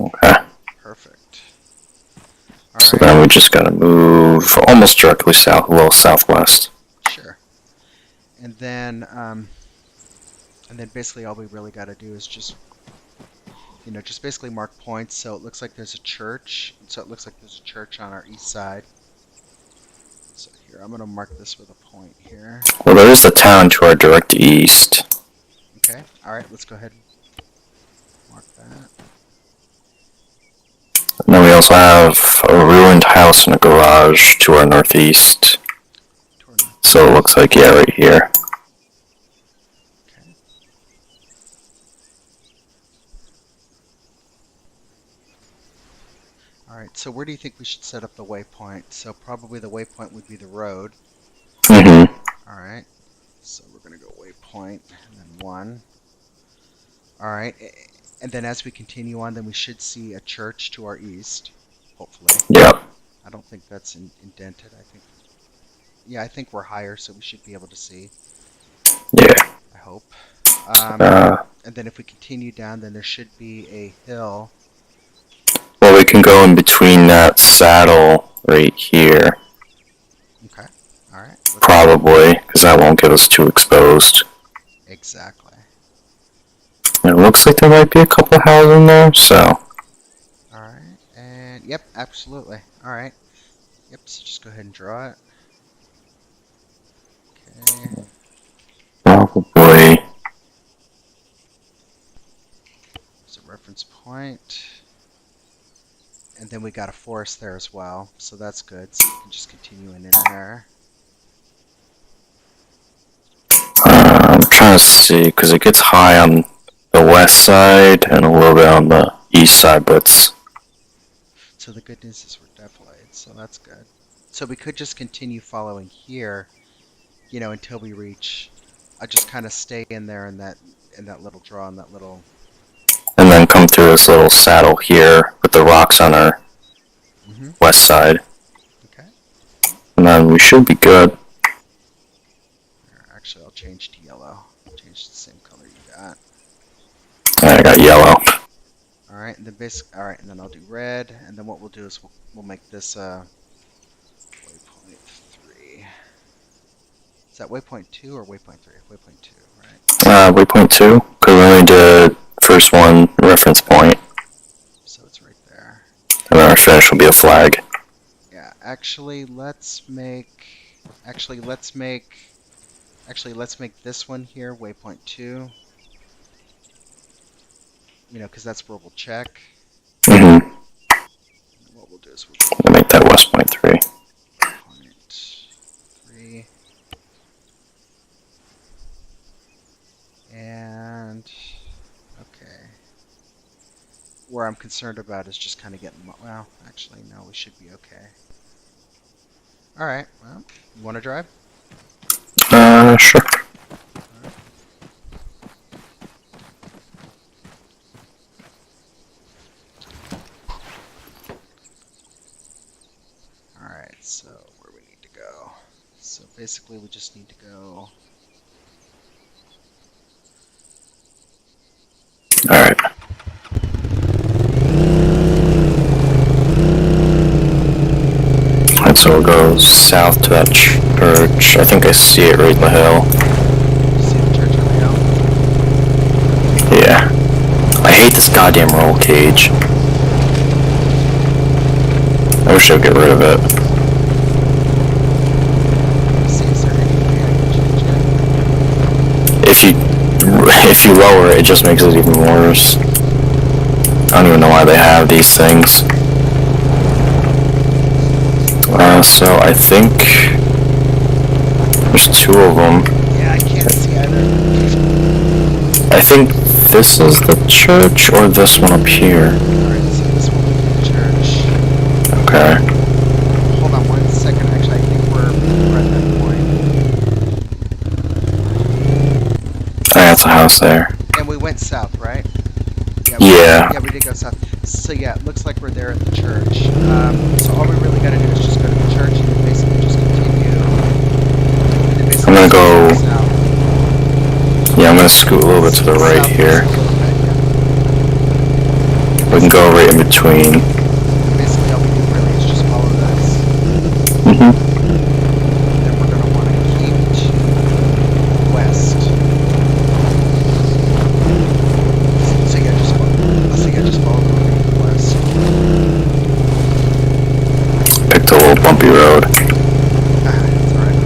Okay. Perfect. All So right. then we just gotta move almost directly south, a little southwest. Sure. And then basically all we really got to do is just basically mark points. So it looks like there's a church. So it looks like there's a church on our east side. So here, I'm going to mark this with a point here. Well, there is a town to our direct east. Okay. All right, let's go ahead and mark that. And then we also have a ruined house and a garage to our northeast. So it looks like, yeah, right here. Okay. All right, so where do you think we should set up the waypoint? So probably the waypoint would be the road. Mm-hmm. All right, so we're going to go waypoint and then 1. All right, and then as we continue on, then we should see a church to our east, hopefully. Yep. I don't think that's indented. I think we're higher, so we should be able to see. Yeah. I hope. And then if we continue down, then there should be a hill. Well, we can go in between that saddle right here, Okay. All right. probably, because that won't get us too exposed. Exactly. It looks like there might be a couple houses in there, so. All right. And yep, absolutely. All right. Yep. So just go ahead and draw it. Okay. Probably. There's a reference point. And then we got a forest there as well, so that's good. So we can just continue in there. I'm trying to see, because it gets high on the west side and a little bit on the east side, but it's... So the good news is we're defilated, so that's good. So we could just continue following here, you know, until we reach. I just kind of stay in there in that little draw, in that little. And then come through this little saddle here with the rocks on our west side. Okay. And then we should be good. Actually, I'll change to yellow. Change to the same color you got. Alright, I got yellow. All right, and then all right, and then I'll do red, and then what we'll do is we'll make this waypoint 3. Is that waypoint 2 or waypoint 3? Waypoint 2, right? Waypoint 2, because we only did first one reference point. So it's right there. And then our finish will be a flag. Yeah, actually, let's make this one here waypoint 2. You know, because that's where we'll check. Mm-hmm. What we'll do is We'll make that West Point 3. Point 3. And okay. Where I'm concerned about is just kind of getting, well, actually, no, we should be okay. All right, well, you want to drive? Sure. Alright, so where we need to go. So basically we just need to go. Alright. Alright, so we'll go south to that church. I think I see it right in the hill. See the church on the hill? Yeah. I hate this goddamn roll cage. I wish I would get rid of it. See, is there any way I can change it? If you lower it, it just makes it even worse. I don't even know why they have these things. So I think there's 2 of them. Yeah, I can't see either. I think this is the church or this one up here. Alright, so this one will be the church. Okay. Hold on 1 second, actually, I think we're at that point. That's a house there. And we went south, right? Yeah. Yeah, we did go south. So yeah, it looks like we're there at the church. So all we really gotta do is just go to the church and then basically just continue. I'm gonna go. South. Yeah, I'm gonna scoot a little bit to the right South here. just a little bit, yeah. We can go right in between. Basically all we do really is just follow this. Mm-hmm. Then we're gonna want to keep to west. So yeah, just follow the road west. Picked a little bumpy road. That's alright.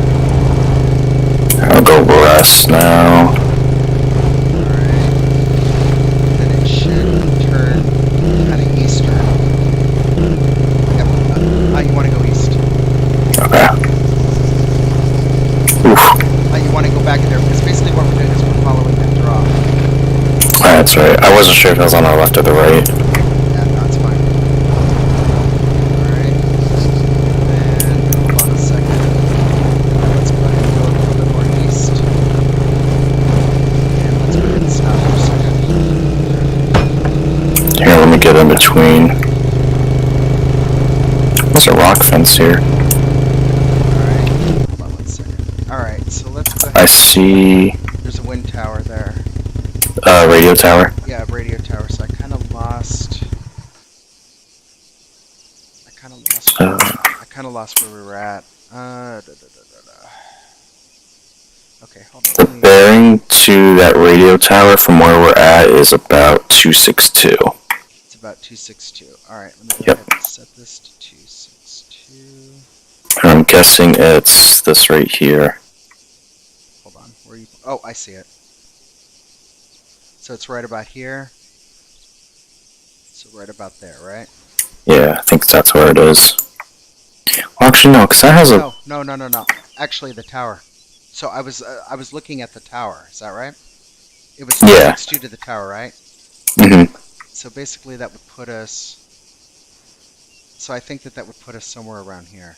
I'll go west now. Alright. Then it should turn kind of eastern. Yep. You want to go east. Okay. Oof. You want to go back there because basically what we're doing is we're following that drop. That's right. I wasn't sure if it was on our left or the right. Yeah, no, it's fine. Alright. Then, hold on a second. Let's go ahead and go a little bit more east. And let's go ahead and stop for a second. Here, let me get in between. There's a rock fence here. Alright. Hold on 1 second. Alright, so let's go ahead. I see There's a wind tower there. radio tower. Yeah, radio tower. So I kind of lost. I kind of lost. I kind of lost where we were at. Okay, hold on. The bearing to that radio tower from where we're at is about 262. It's about 262. All right, let me go Yep. ahead and set this to 262. I'm guessing it's this right here. Hold on. Where are you? Oh, I see it. So it's right about here. So right about there, right? Yeah, I think that's where it is. Well, actually, no, because that has a... No. Actually, the tower. So I was looking at the tower. Is that right? It was Yeah. next to the tower, right? Mm-hmm. So basically, that would put us. So I think that would put us somewhere around here.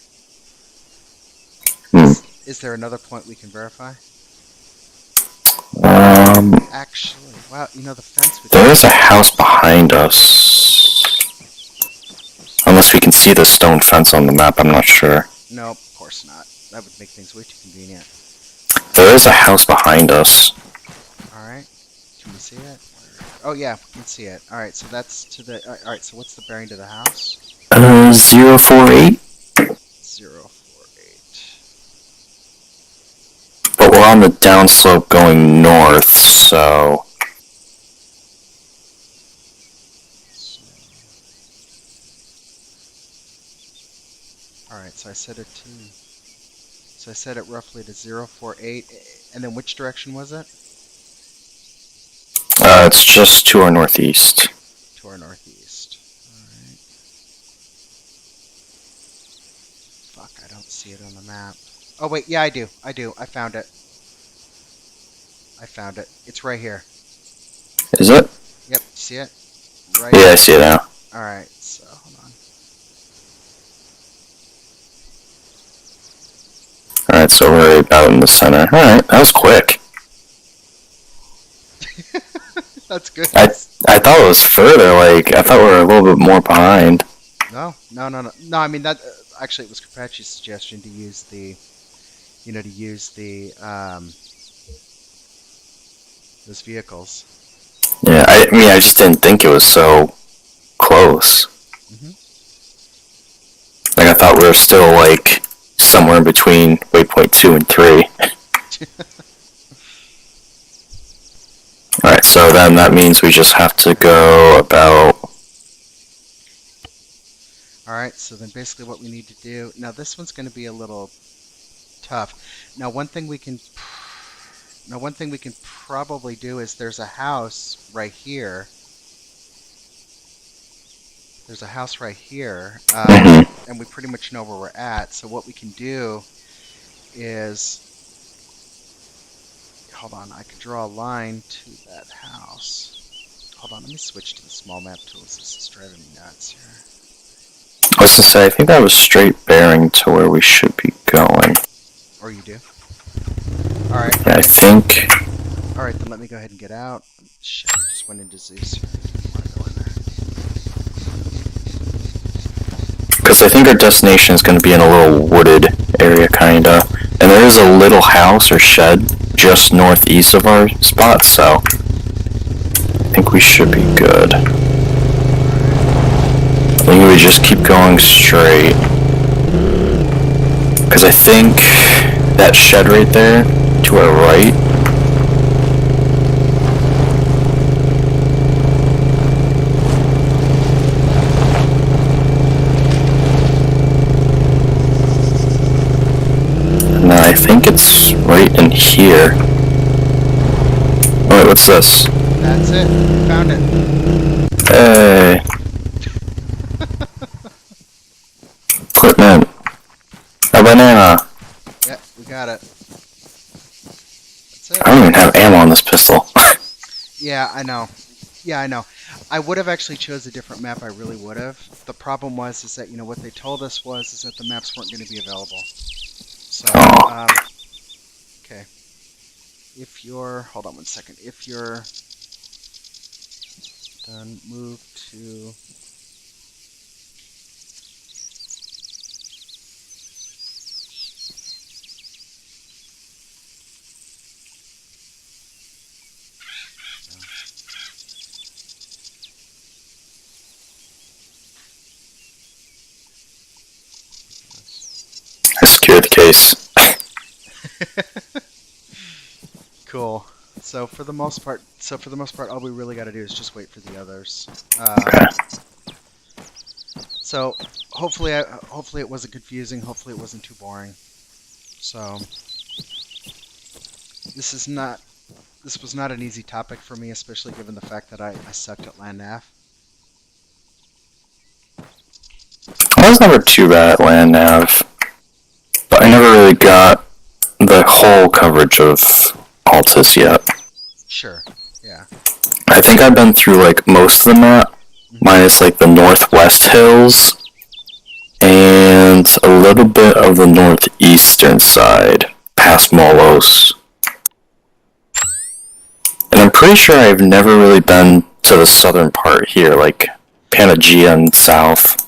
Hmm. Is there another point we can verify? Actually, wow, the fence. There is a house behind us. Unless we can see the stone fence on the map, I'm not sure. No, of course not. That would make things way too convenient. There is a house behind us. Alright. Can we see it? Oh, yeah, we can see it. Alright, so that's to the... Alright, so what's the bearing to the house? 048? 048. But we're on the downslope going north, so... Alright, so I set it to... So I set it roughly to 048. And then which direction was it? It's just to our northeast. To our northeast. Alright. Fuck, I don't see it on the map. Oh, wait, yeah, I do. I found it. It's right here. Is it? Yep, see it? Right. Yeah, I see it now. Alright, so hold on. Alright, so we're about in the center. Alright, that was quick. That's good. I thought it was further, I thought we were a little bit more behind. No, I mean, that, actually, it was Carpacci's suggestion to use the, those vehicles. Yeah, I mean, I just didn't think it was so close. Mhm. I thought we were still, somewhere in between waypoint 2 and 3. Alright, so then that means we just have to go about... Alright, so then basically what we need to do... Now, this one's going to be a little tough. Now, one thing we can probably do is there's a house right here. There's a house right here, and we pretty much know where we're at. So what we can do is... Hold on, I can draw a line to that house. Hold on, let me switch to the small map tools. This is driving me nuts here. I was gonna say, I think that was straight bearing to where we should be going. Or you do? Alright. Yeah, I think... Alright, then let me go ahead and get out. Shit, I just went into Zeus. Because I think our destination is going to be in a little wooded area, kinda. And there is a little house or shed just northeast of our spot, so... I think we should be good. I think we just keep going straight. Because I think that shed right there, to our right... No, I think it's right in here. Oh, wait, what's this? That's it. Found it. Hey. Equipment. A banana. Yeah, we got it. That's it. I don't even have ammo on this pistol. Yeah, I know. I would have actually chose a different map. I really would have. The problem was is that what they told us was is that the maps weren't going to be available. So, okay. If you're, hold on one second. If you're done, move to. case. Cool. So for the most part, all we really got to do is just wait for the others. Okay. So hopefully it wasn't confusing. Hopefully it wasn't too boring. So this was not an easy topic for me, especially given the fact that I sucked at land nav. I was never too bad at land nav, but I never really got the whole coverage of Altus yet. Sure. Yeah. I think I've been through like most of the map, minus like the northwest hills, and a little bit of the northeastern side, past Molos. And I'm pretty sure I've never really been to the southern part here, like Panagia and south.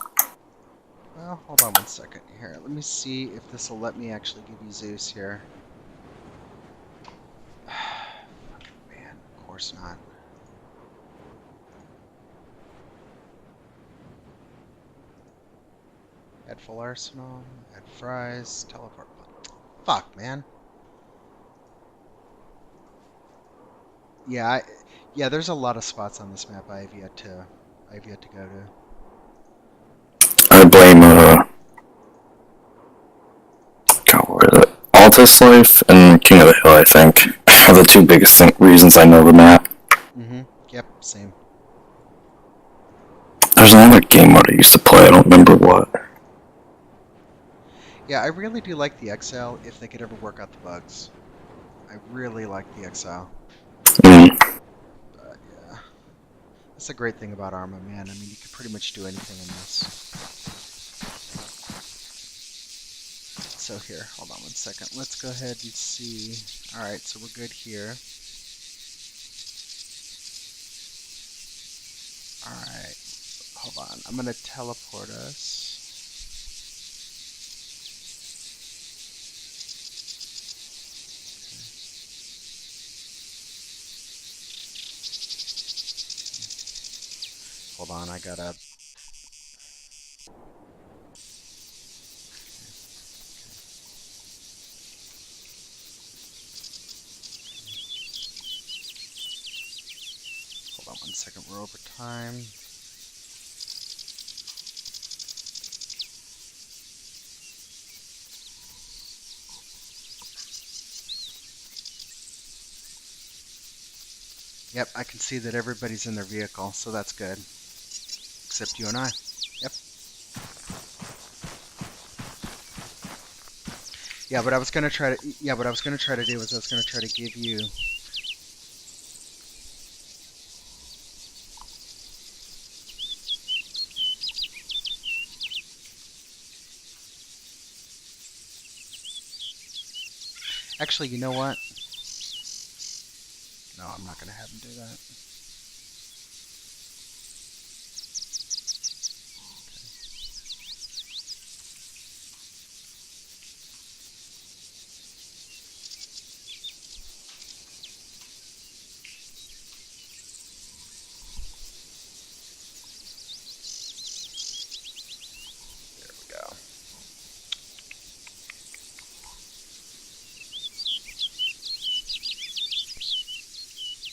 Well, hold on one second here. Let me see if this will let me actually give you Zeus here. Man, of course not. Add full arsenal, add fries, teleport. Fuck, man. Yeah, there's a lot of spots on this map I have yet to go to. I blame, God, what is it? Altus Life and King of the Hill, I think, are the two biggest reasons I know the map. Yep, same. There's another game mode I used to play, I don't remember what. Yeah, I really do like the Exile if they could ever work out the bugs. I really like the Exile. But yeah, that's the great thing about Arma, man. I mean, you can pretty much do anything in this. So here, hold on one second. Let's go ahead and see. Alright, so we're good here. Alright, hold on. I'm going to teleport us. Hold on, I gotta... Hold on one second, we're over time. Yep, I can see that everybody's in their vehicle, so that's good. Except you and I. Yep. Yeah, what I was gonna try to do is I was gonna try to give you Actually, you know what? No, I'm not gonna have him do that.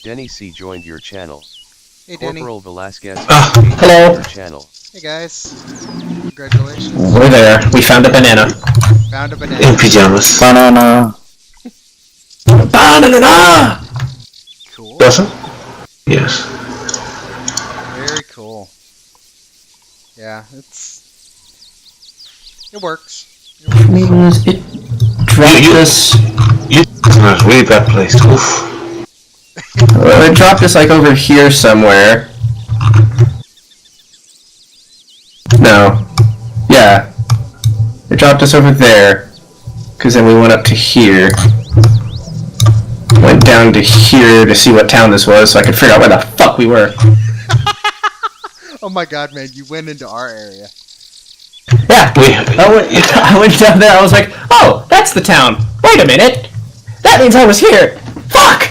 Denny C joined your channel. Hey, Denny. Corporal Velasquez hello. your channel. Hey guys. Congratulations. We're there. We found a banana. Found a banana. In pajamas. Banana! Banana! Cool. Doesn't? Yes. Very cool. Yeah, it works. It dropped us. You a really bad place. Oof. It dropped us like over here somewhere. No. Yeah. It dropped us over there. Because then we went up to here. Went down to here to see what town this was so I could figure out where the fuck we were. Oh my god, man, you went into our area. Yeah. I went down there, I was like, oh, that's the town. Wait a minute. That means I was here. Fuck!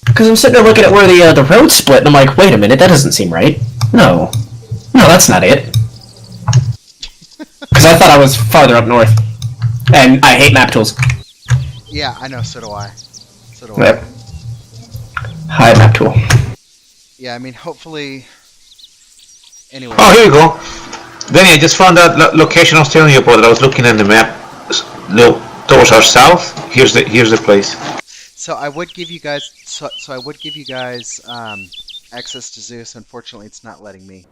Because I'm sitting there looking at where the road split, and I'm like, wait a minute, that doesn't seem right. No, that's not it. Because I thought I was farther up north. And I hate map tools. Yeah, I know. So do I. So do Yep. I. Hi, map tool. Yeah, I mean, hopefully. Anyway. Oh, here you go. Danny, I just found that location I was telling you about. That I was looking at the map. Look towards our south. Here's the place. So I would give you guys. So I would give you guys access to Zeus. Unfortunately, it's not letting me.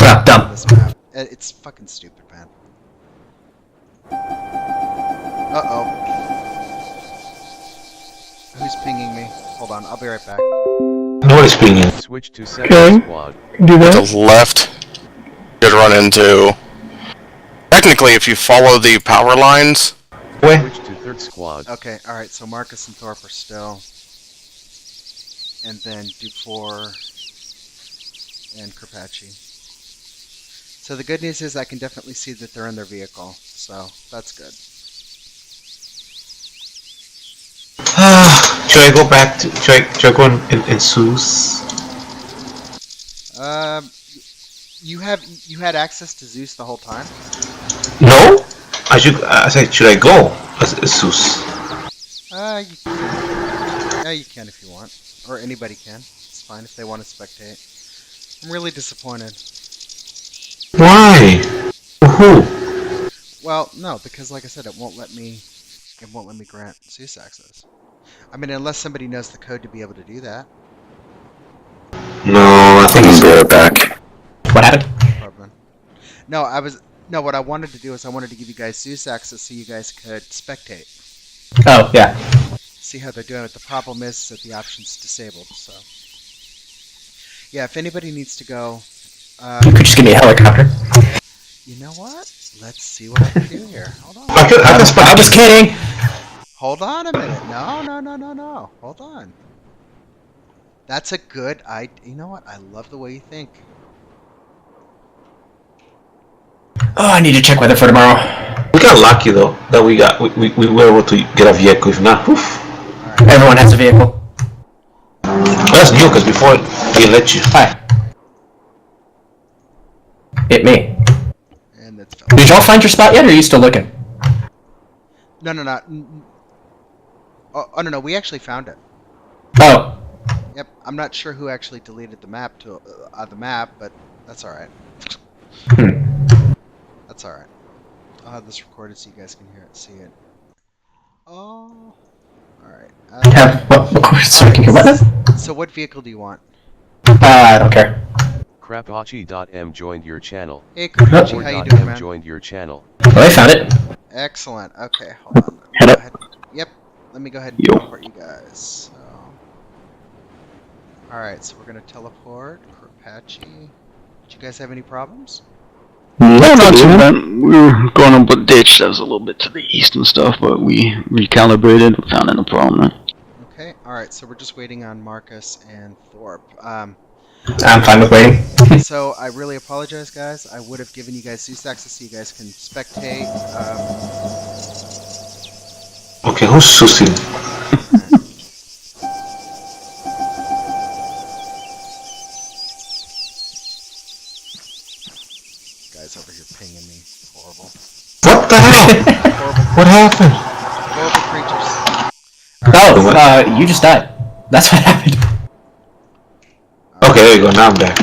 Ah, dumb. This map. It's fucking stupid, man. Uh-oh. Who's pinging me? Hold on, I'll be right back. Nobody's pinging. Switch to Okay. second squad. Do To that. the left, you'd run into. Technically, if you follow the power lines, Where? Switch to third squad. Okay, alright, so Marcus and Thorpe are still. And then Dufour and Carpacci. So the good news is I can definitely see that they're in their vehicle, so that's good. Should I go back to? Should I go in Zeus? You had access to Zeus the whole time? No. I said, should I go as Zeus? Yeah, you can if you want, or anybody can. It's fine if they want to spectate. I'm really disappointed. Why? Who? Well, no, because like I said, it won't let me grant Zeus access. I mean, unless somebody knows the code to be able to do that. No, I think I'm it's gonna be right back. What happened? Problem. No, what I wanted to do is I wanted to give you guys Zeus access so you guys could spectate. Oh, yeah. See how they're doing it. The problem is that the option's disabled, so. Yeah, if anybody needs to go, You could just give me a helicopter. you know what? Let's see what I can do here. Hold on. I can spot. I'm just kidding! Hold on a minute. No. Hold on. That's a good idea. You know what? I love the way you think. Oh, I need to check weather for tomorrow. We got lucky though that we were able to get a vehicle. If not, oof. Everyone has a vehicle. That's new because before they let you. Hi. Hit me. And that's fine. Did y'all find your spot yet, or are you still looking? No. Oh, no. We actually found it. Oh. Yep. I'm not sure who actually deleted the map but that's all right. That's all right. I'll have this recorded so you guys can hear it, see it. Oh. All right. Sorry, can you hear what? So what vehicle do you want? I don't care. Crapachi.m joined your channel. Hey, Kodachi, how you doing, M man? joined your channel. Well, I found it. Excellent. Okay, hold on. Head up. Yep. Let me go ahead and Yo. teleport you guys. So. Alright, so we're going to teleport. Apache. Did you guys have any problems? No, not too bad. We were going up a ditch that was a little bit to the east and stuff, but we recalibrated. We found no problem. Okay, alright, so we're just waiting on Marcus and Thorpe. I'm fine with waiting. So I really apologize, guys. I would have given you guys Zeus access so you guys can spectate. Okay, who's Susie? Guys over here pinging me. Horrible. What the hell? What happened? Horrible creatures. Oh, you just died. That's what happened. Okay, there you go. Now I'm back.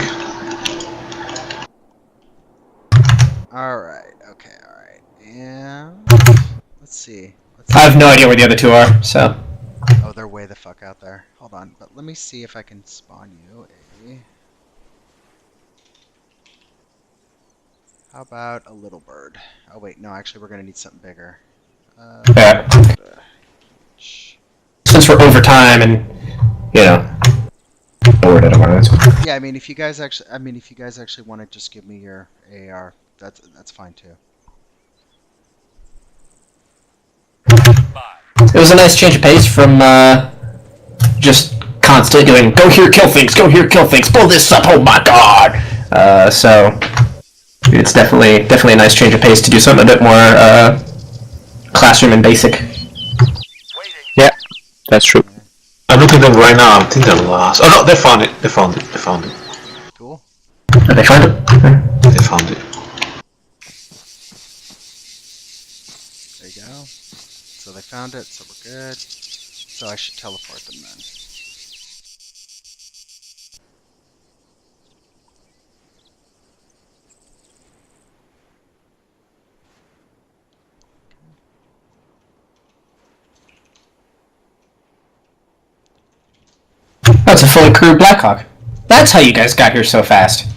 Alright, okay, alright. And let's see. I have no idea where the other two are, so. Oh, they're way the fuck out there. Hold on, but let me see if I can spawn you a... How about a little bird? Oh wait, no, actually we're gonna need something bigger. Yeah. Since we're over time and, you know. Where did I want to? Yeah, I mean if you guys actually want to just give me your AR, that's fine too. It was a nice change of pace from just constant doing go here, kill things, blow this up, oh my god! So it's definitely a nice change of pace to do something a bit more classroom and basic. Yeah, that's true. I'm looking at them right now. I think they're lost. Oh no, they found it. Cool. Did they find it? They found it. found it, so we're good. So I should teleport them then. That's a fully crewed Blackhawk. That's how you guys got here so fast.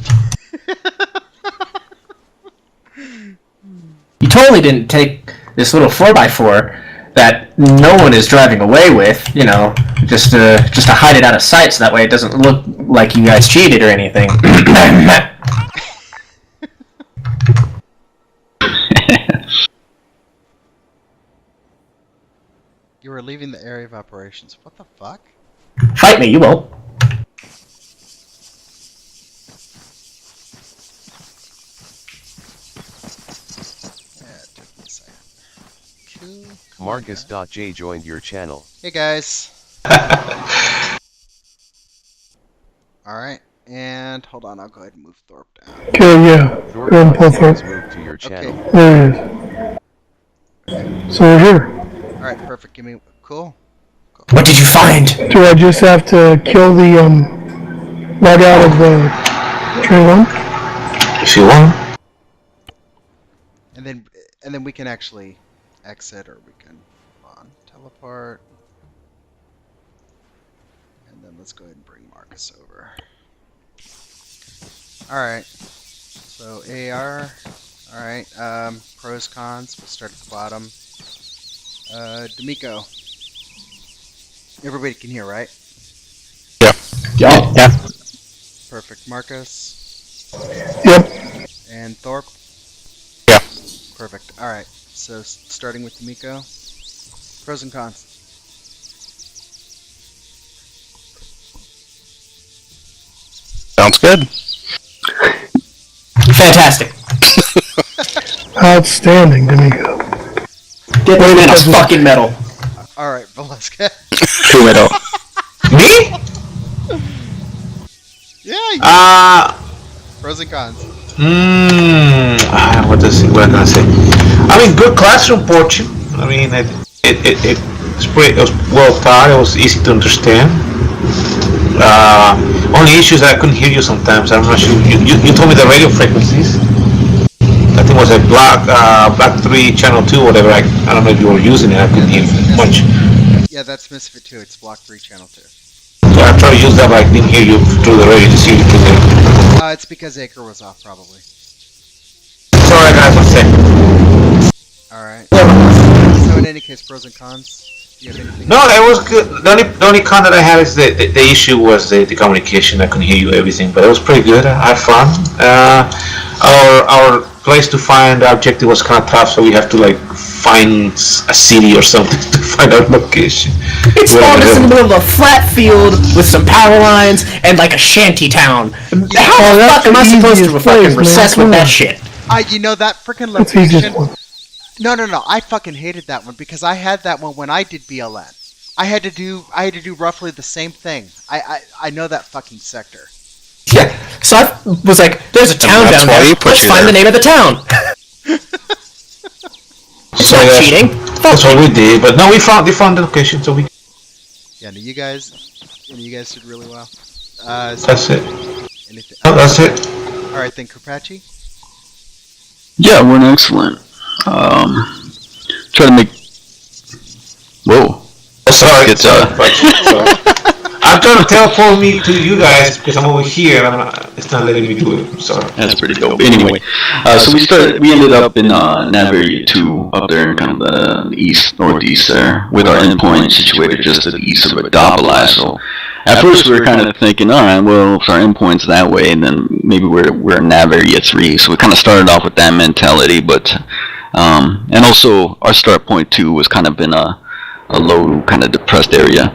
You totally didn't take this little 4x4 that no one is driving away with, just to hide it out of sight so that way it doesn't look like you guys cheated or anything. You were leaving the area of operations. What the fuck? Fight me, you won't. Yeah, it took me a second. Cool. Marcus.j joined your channel. Hey guys. Alright, and hold on, I'll go ahead and move Thorpe down. Okay, yeah. Go ahead and pull Has through. moved to your channel. Okay. There he is. So we're here. Alright, perfect. Give me. Cool. What did you find? Do I just have to kill the log out of the train one? If you want. And then we can actually exit, or we can teleport. And then let's go ahead and bring Marcus over. Alright. So AR. Alright. Pros, cons. We'll start at the bottom. D'Amico. Everybody can hear, right? Yeah. Perfect. Marcus. Yep. And Thorpe. Yeah. Perfect. Alright. So starting with D'Amico. Pros and cons. Sounds good. Fantastic. Outstanding, D'Amico. Get them in a fucking medal. Alright, Velasquez. Two medal. Me? Yeah, you pros and cons. What am I gonna say? I mean, good classroom portion. I mean, it was well taught. It was easy to understand. Only issues that I couldn't hear you sometimes. I'm not sure. You told me the radio frequencies. I think it was a block 3, channel 2, whatever. I don't know if you were using it. I couldn't hear much. Yeah, that's Misfit 2. It's block 3, channel 2. So I tried to use that, but I didn't hear you through the radio to see you through there. It's because Acre was off, probably. Sorry, guys. One sec. Alright. So in any case, pros and cons. Do you have anything? No, it was good. The only con that I had is the issue was the communication. I couldn't hear you everything, but it was pretty good. I had fun. Our place to find the objective was kind of tough, so we have to like find a city or something to find our location. It's all just in the middle of a flat field with some power lines and like a shanty town. How the fuck am I supposed to fucking recess with that shit? You know that freaking That's the easiest location. one. No. I fucking hated that one because I had that one when I did BLN. I had to do roughly the same thing. I know that fucking sector. Yeah, so I was like, there's a town that's down why there, you put let's you find there. the name of the town. It's So not that's- cheating. That's what we did. But no, we found the location, so we. Yeah, no, you guys did really well. So That's it. anything? No, that's it. All right, then, Kerpachi. Yeah, we're excellent. Try to make. Whoa. Sorry, It's, sorry. I'm trying to teleport me to you guys because I'm over here. It's not letting me do it. I'm sorry. That's pretty dope. Anyway, so we ended up in Nav Area 2 up there in kind of the northeast there, with our endpoint situated just to the east of Adopoli. So at first we were kind of thinking, all right, well, if our endpoint's that way, and then maybe we're in Nav Area 3. So we kind of started off with that mentality, but and also our start point 2 was kind of in a low, kind of depressed area,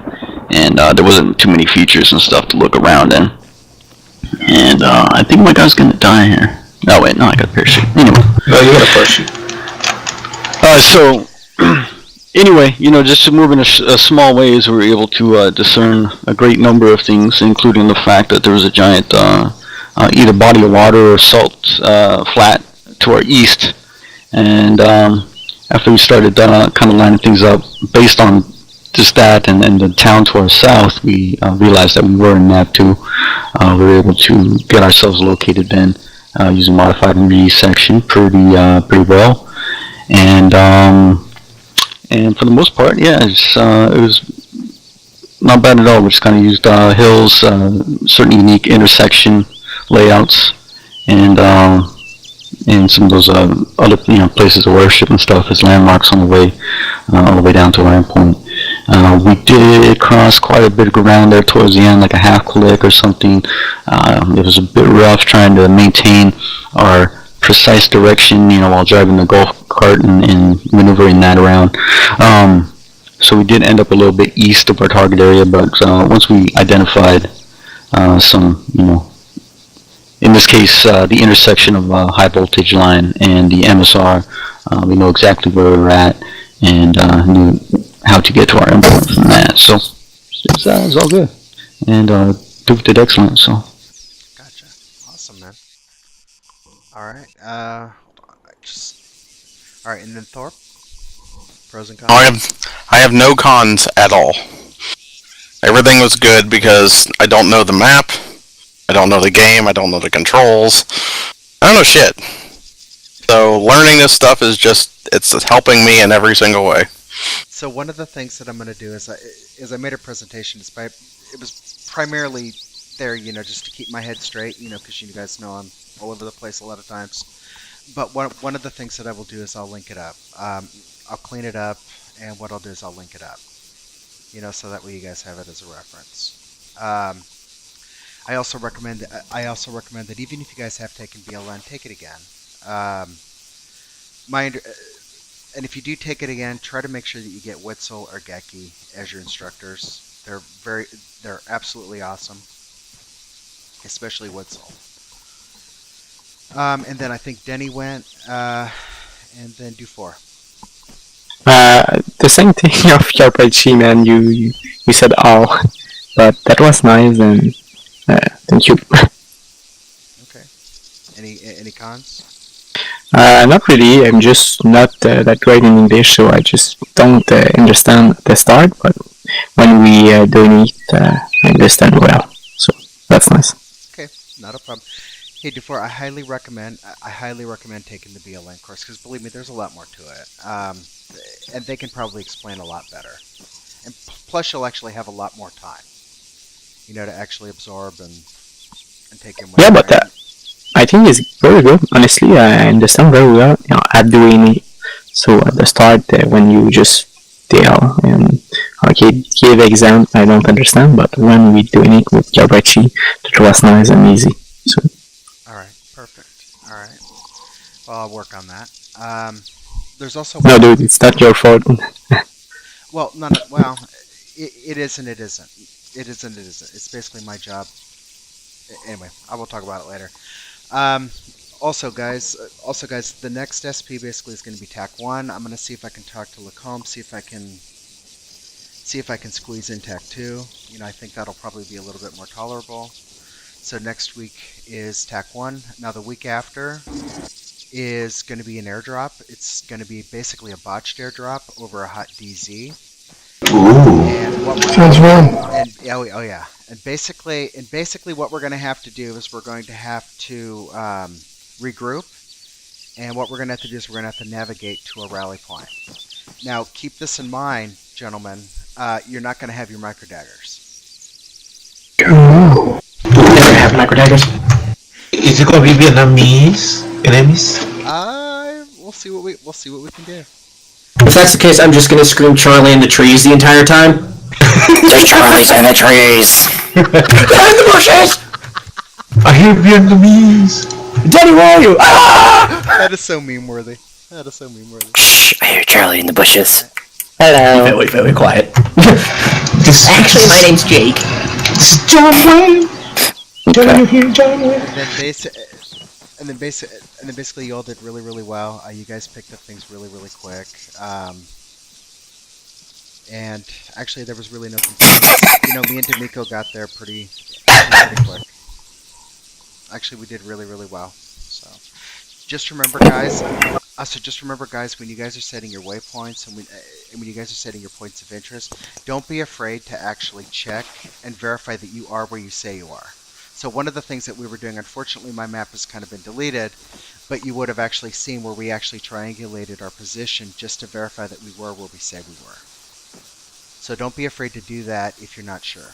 and there wasn't too many features and stuff to look around in. And I think my guy's gonna die here. Oh wait, no, I got a parachute. Anyway. No, you got a parachute. So anyway, just to move in a small ways, we were able to discern a great number of things, including the fact that there was a giant either body of water or salt flat to our east, and after we started kind of lining things up based on just that and the town to our south, we realized that we were in NAV 2. We were able to get ourselves located then using modified resection pretty well. And for the most part, yeah, it was not bad at all. We just kind of used hills, certain unique intersection layouts, and some of those other places of worship and stuff as landmarks on the way all the way down to our endpoint. We did cross quite a bit of ground there towards the end, like a half click or something. It was a bit rough trying to maintain our precise direction, while driving the golf cart and maneuvering that around. So we did end up a little bit east of our target area, but once we identified some, in this case, the intersection of high voltage line and the MSR, we know exactly where we were at and knew how to get to our endpoint from that. So it's all good, and Duke did excellent. So. Gotcha. Awesome, man. All right. Hold on. All right, and then Thorpe. Pros and cons. I have no cons at all. Everything was good because I don't know the map, I don't know the game, I don't know the controls, I don't know shit. So learning this stuff it's helping me in every single way. So one of the things that I'm going to do is I made a presentation. It was primarily there, just to keep my head straight, because you guys know I'm all over the place a lot of times. But one of the things that I will do is I'll link it up. I'll clean it up, and what I'll do is I'll link it up, so that way you guys have it as a reference. I also recommend that even if you guys have taken BLN, take it again. And if you do take it again, try to make sure that you get Witzel or Gecki as your instructors. They're absolutely awesome, especially Witzel. And then I think Denny went, and then Dufour. The same thing of your Chi, man. You said all, but that was nice, and thank you. Okay. Any cons? Not really. I'm just not that great in English, so I just don't understand the start. But when we doing it, I understand well. So that's nice. Okay, not a problem. Hey, Dufour, I highly recommend taking the BLN course because believe me, there's a lot more to it, and they can probably explain a lot better. And plus, you'll actually have a lot more time, to actually absorb and take in. Yeah, but I think it's very good. Honestly, I understand very well. At doing it. So at the start, when you just tell and give exam, I don't understand. But when we doing it with Galbrachi, it was nice and easy. So. All right, perfect. All right. Well, I'll work on that. There's also no, dude, it's not your fault. Well, no, well, it is and it isn't. It is and it isn't. It's basically my job. Anyway, I will talk about it later. Also, guys, the next SP basically is going to be TAC 1. I'm going to see if I can talk to Lacombe, see if I can squeeze in TAC 2. I think that'll probably be a little bit more tolerable. So next week is TAC 1. Now the week after is going to be an airdrop. It's going to be basically a botched airdrop over a hot DZ. Sounds fun. Oh yeah. And basically what we're going to have to do is we're going to have to regroup, and what we're going to have to do is we're going to have to navigate to a rally point. Now keep this in mind, gentlemen. You're not going to have your micro daggers. Oh. Never have micro daggers. Is it going to be Vietnamese enemies? We'll see what we can do. If that's the case, I'm just gonna scream Charlie in the trees the entire time. There's Charlie's in the trees. Behind the bushes! I hear Vietnamese. Daddy, where are you? Ah! That is so meme-worthy. Shh, I hear Charlie in the bushes. Hello. Very, very quiet. Actually, my name's Jake. This is John Wayne. Okay. You hear John Wayne? And then basically, you all did really, really well. You guys picked up things really, really quick. And actually, there was really no complaints. Me and D'Amico got there pretty quick. Actually, we did really, really well. So, just remember, guys, So just remember, guys, when you guys are setting your waypoints and when you guys are setting your points of interest, don't be afraid to actually check and verify that you are where you say you are. So one of the things that we were doing, unfortunately, my map has kind of been deleted, but you would have actually seen where we actually triangulated our position just to verify that we were where we say we were. So don't be afraid to do that if you're not sure.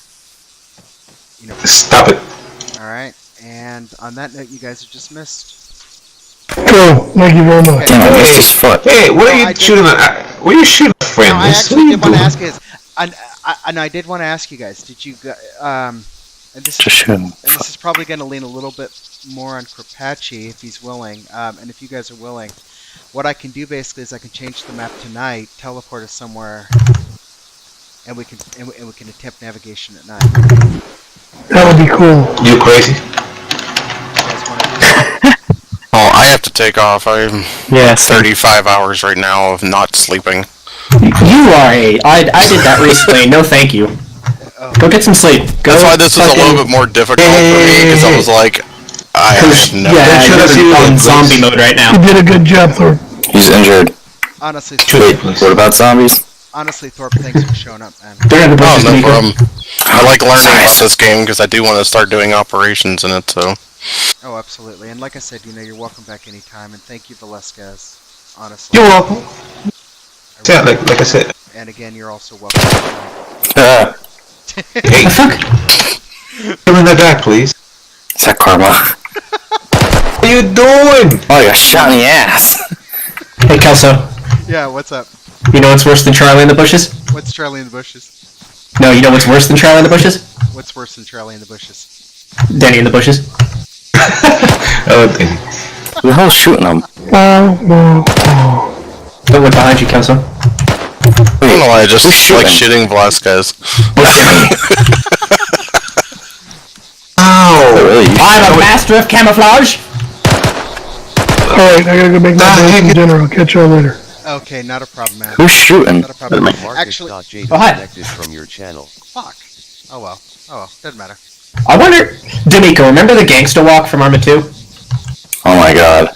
You know. Stop it. All right. And on that note, you guys are dismissed. Cool. Thank you very much. Damn, I missed his foot. Hey, what are you shooting at? What are you shooting at, friend? No, I actually did want to ask you guys. I did want to ask you guys. Did you and this is probably going to lean a little bit more on Krapachi if he's willing, and if you guys are willing, what I can do basically is I can change the map tonight, teleport us somewhere, and we can attempt navigation at night. That would be cool. You crazy? You guys want to do that? Oh, I have to take off. I'm 35 hours right now of not sleeping. You are I did that recently. No, thank you. Go get some sleep. That's why this was a little bit more difficult for me, because I was like, I have no... you're on zombie mode right now. You did a good job, Thorpe. He's injured. Honestly, Wait, what about zombies? Honestly, Thorpe, thanks for showing up, man. Oh, no problem. I like learning about this game because I do want to start doing operations in it, so... Oh, absolutely. And like I said, you're welcome back anytime, and thank you, Velasquez. Honestly. You're welcome. Yeah, like I said. And again, you're also welcome. Hey, give me that back, please. Is that karma? What are you doing? Oh, you got shot in the ass. Hey, Kelso. Yeah, what's up? You know what's worse than Charlie in the bushes? What's Charlie in the bushes? No, you know what's worse than Charlie in the bushes? What's worse than Charlie in the bushes? Denny in the bushes. Oh, Denny. Who the hell's shooting him? Don't look behind you, Kelso. I don't know why I just like shooting Velasquez. Ow! I'm a master of camouflage! Alright, I gotta go make my break for dinner. I'll catch y'all later. Okay, not a problem, man. Who's shooting? Not a problem. Actually, Disconnected from your channel. fuck. Oh well. Doesn't matter. I wonder, D'Amico, remember the gangsta walk from Arma 2? Oh my god.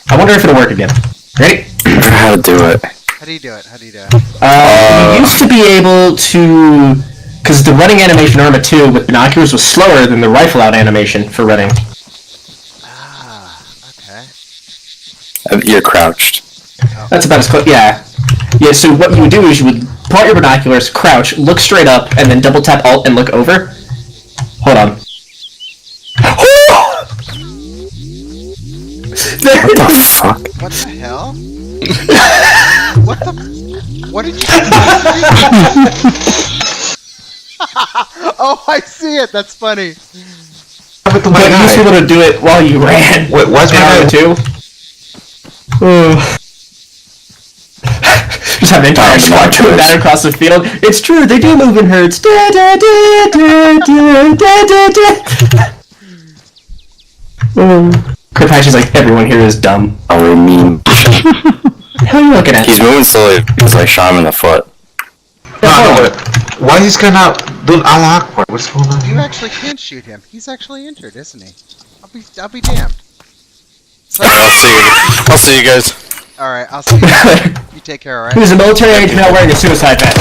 I wonder if it'll work again. Ready? I don't know how to do it. How do you do it? You used to be able to... Because the running animation in Arma 2 with binoculars was slower than the rifle out animation for running. Ah, okay. You're crouched. That's about as close, yeah. Yeah, so what you would do is you would pull out your binoculars, crouch, look straight up, and then double tap Alt and look over. Hold on. What the fuck? What the hell? What did you Oh, I see it. That's funny. But you used to be able to do it while you ran. Wait, what's my Arma 2? Just have an entire squad doing that across the field. It's true, they do move in herds. Krapachi's like, everyone here is dumb. Oh, we mean. How are you looking at? He's moving slowly because I shot him in the foot. No, why is this guy not doing Allah Akbar? What's going on You here? actually can shoot him. He's actually injured, isn't he? I'll be damned. So, I'll see you guys. alright, I'll see you. You take care, alright? Who's a military agent now wearing a suicide vest?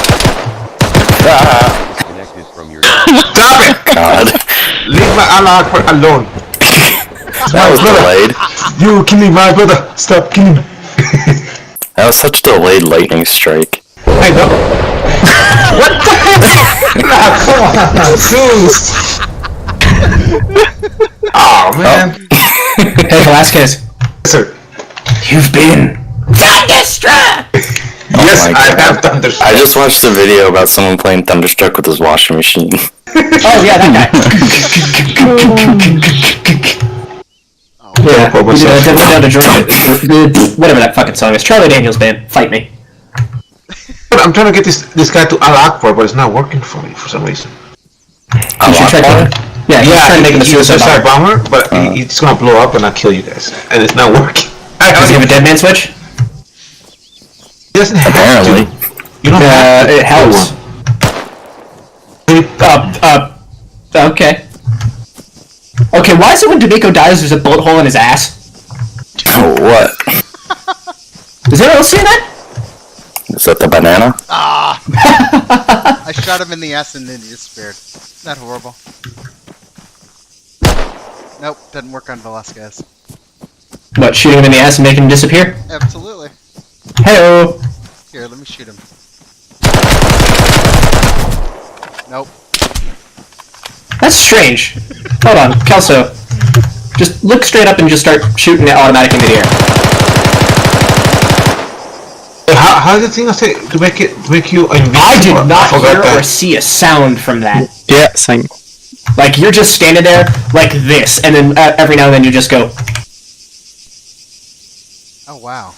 Disconnected from your Stop it! God. Leave my Allah Akbar alone. That was delayed. You killing my brother. Stop killing me. That was such delayed lightning strike. I know. What the heck? Come on, oh man. Hey, Velasquez. Yes, sir. You've been thunderstruck! Yes, my I God. have Thunderstruck. I just watched a video about someone playing Thunderstruck with his washing machine. Oh, yeah, that guy. Yeah, whatever that fucking song is. Charlie Daniels Band, fight me. I'm trying to get this guy to Allah Akbar, but it's not working for me for some reason. You should try to... Yeah, he's trying to make him a suicide bomber. bomber, but he's gonna blow up and I'll kill you guys. And it's not working. Does he have a dead man switch? He doesn't have Apparently. to. You don't have to. It helps. Okay. Okay, why is it when D'Amico dies there's a bullet hole in his ass? Oh, what? Is anyone else seeing that? Is that the banana? Ah! I shot him in the ass and then he disappeared. Isn't that horrible? Nope, doesn't work on Velasquez. What, shooting him in the ass and making him disappear? Absolutely. Hello. Here, let me shoot him. Nope. That's strange. Hold on, Kelso. Just look straight up and just start shooting it automatic into the air. How did the thing say to make you invisible? I did not hear that. or see a sound from that. Yeah, same. Like, you're just standing there like this, and then every now and then you just go... Oh, wow.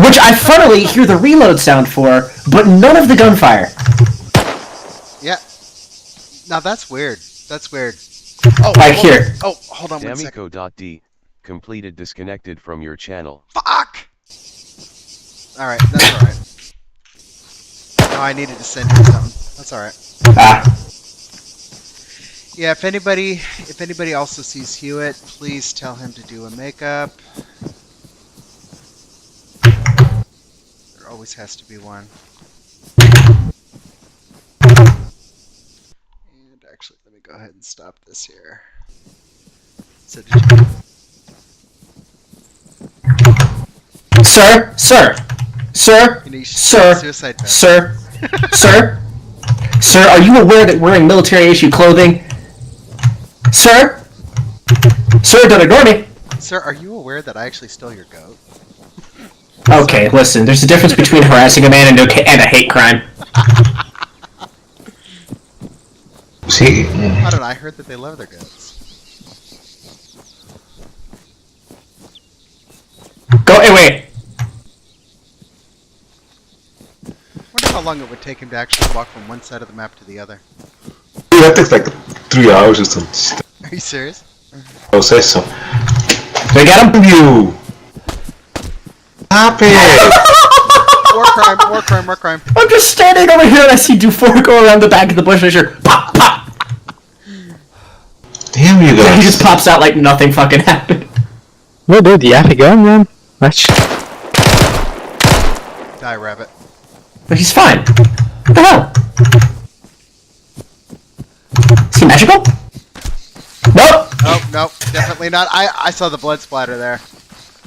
Which I funnily hear the reload sound for, but none of the gunfire. Yeah. Now that's weird. That's weird. Oh, Right hold here. on. Oh, hold on 1 second. Damico.d. Completed disconnected from your channel. Fuck! Alright, that's alright. Oh, I needed to send you something. That's alright. Ah. Yeah, if anybody also sees Hewitt, please tell him to do a makeup. There always has to be one. And actually, let me go ahead and stop this here. So did you... Sir, You need suicide vest. sir, are you aware that wearing military-issue clothing... Sir, don't ignore me. Sir, are you aware that I actually stole your goat? Okay, listen, there's a difference between harassing a man and a hate crime. See? How did I heard that they love their goats? Go away. Wonder how long it would take him to actually walk from one side of the map to the other. Dude, that takes like 3 hours or something. Are you serious? I'll say so. Did I get him? You! Stop it! War crime. I'm just standing over here and I see Dufour go around the back of the bush and I hear pop, pop. Damn you And he guys. just pops out like nothing fucking happened. No, dude, you have a gun, man. Watch. Die, rabbit. But he's fine. What the hell? Is he magical? Nope. Oh, no, definitely not. I saw the blood splatter there.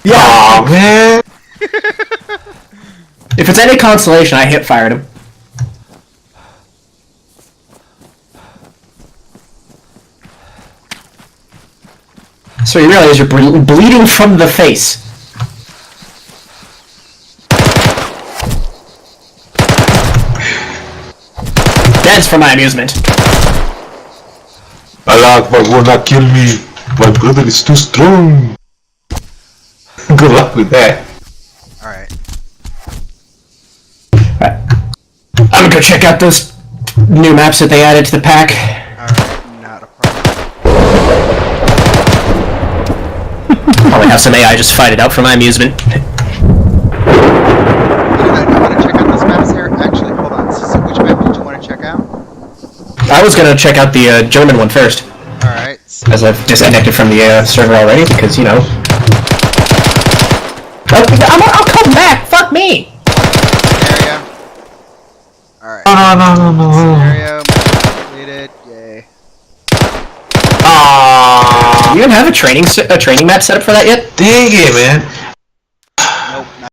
Yeah. Aw, man. If it's any consolation, I hip fired him. So you realize you're bleeding from the face. That's for my amusement. Allah Akbar will not kill me. My brother is too strong. Good luck with that. Alright. I'm gonna go check out those new maps that they added to the pack. Alright, not a problem. Probably have some AI just fight it out for my amusement. You want to check out those maps here? Actually, hold on. So which map did you want to check out? I was gonna check out the German one first, Alright. So as I've disconnected from the server already, because, you know... I'll come back! Fuck me! area. Alright. No. Scenario completed. Yay. Do you even have a training map set up for that yet? Dang it, man.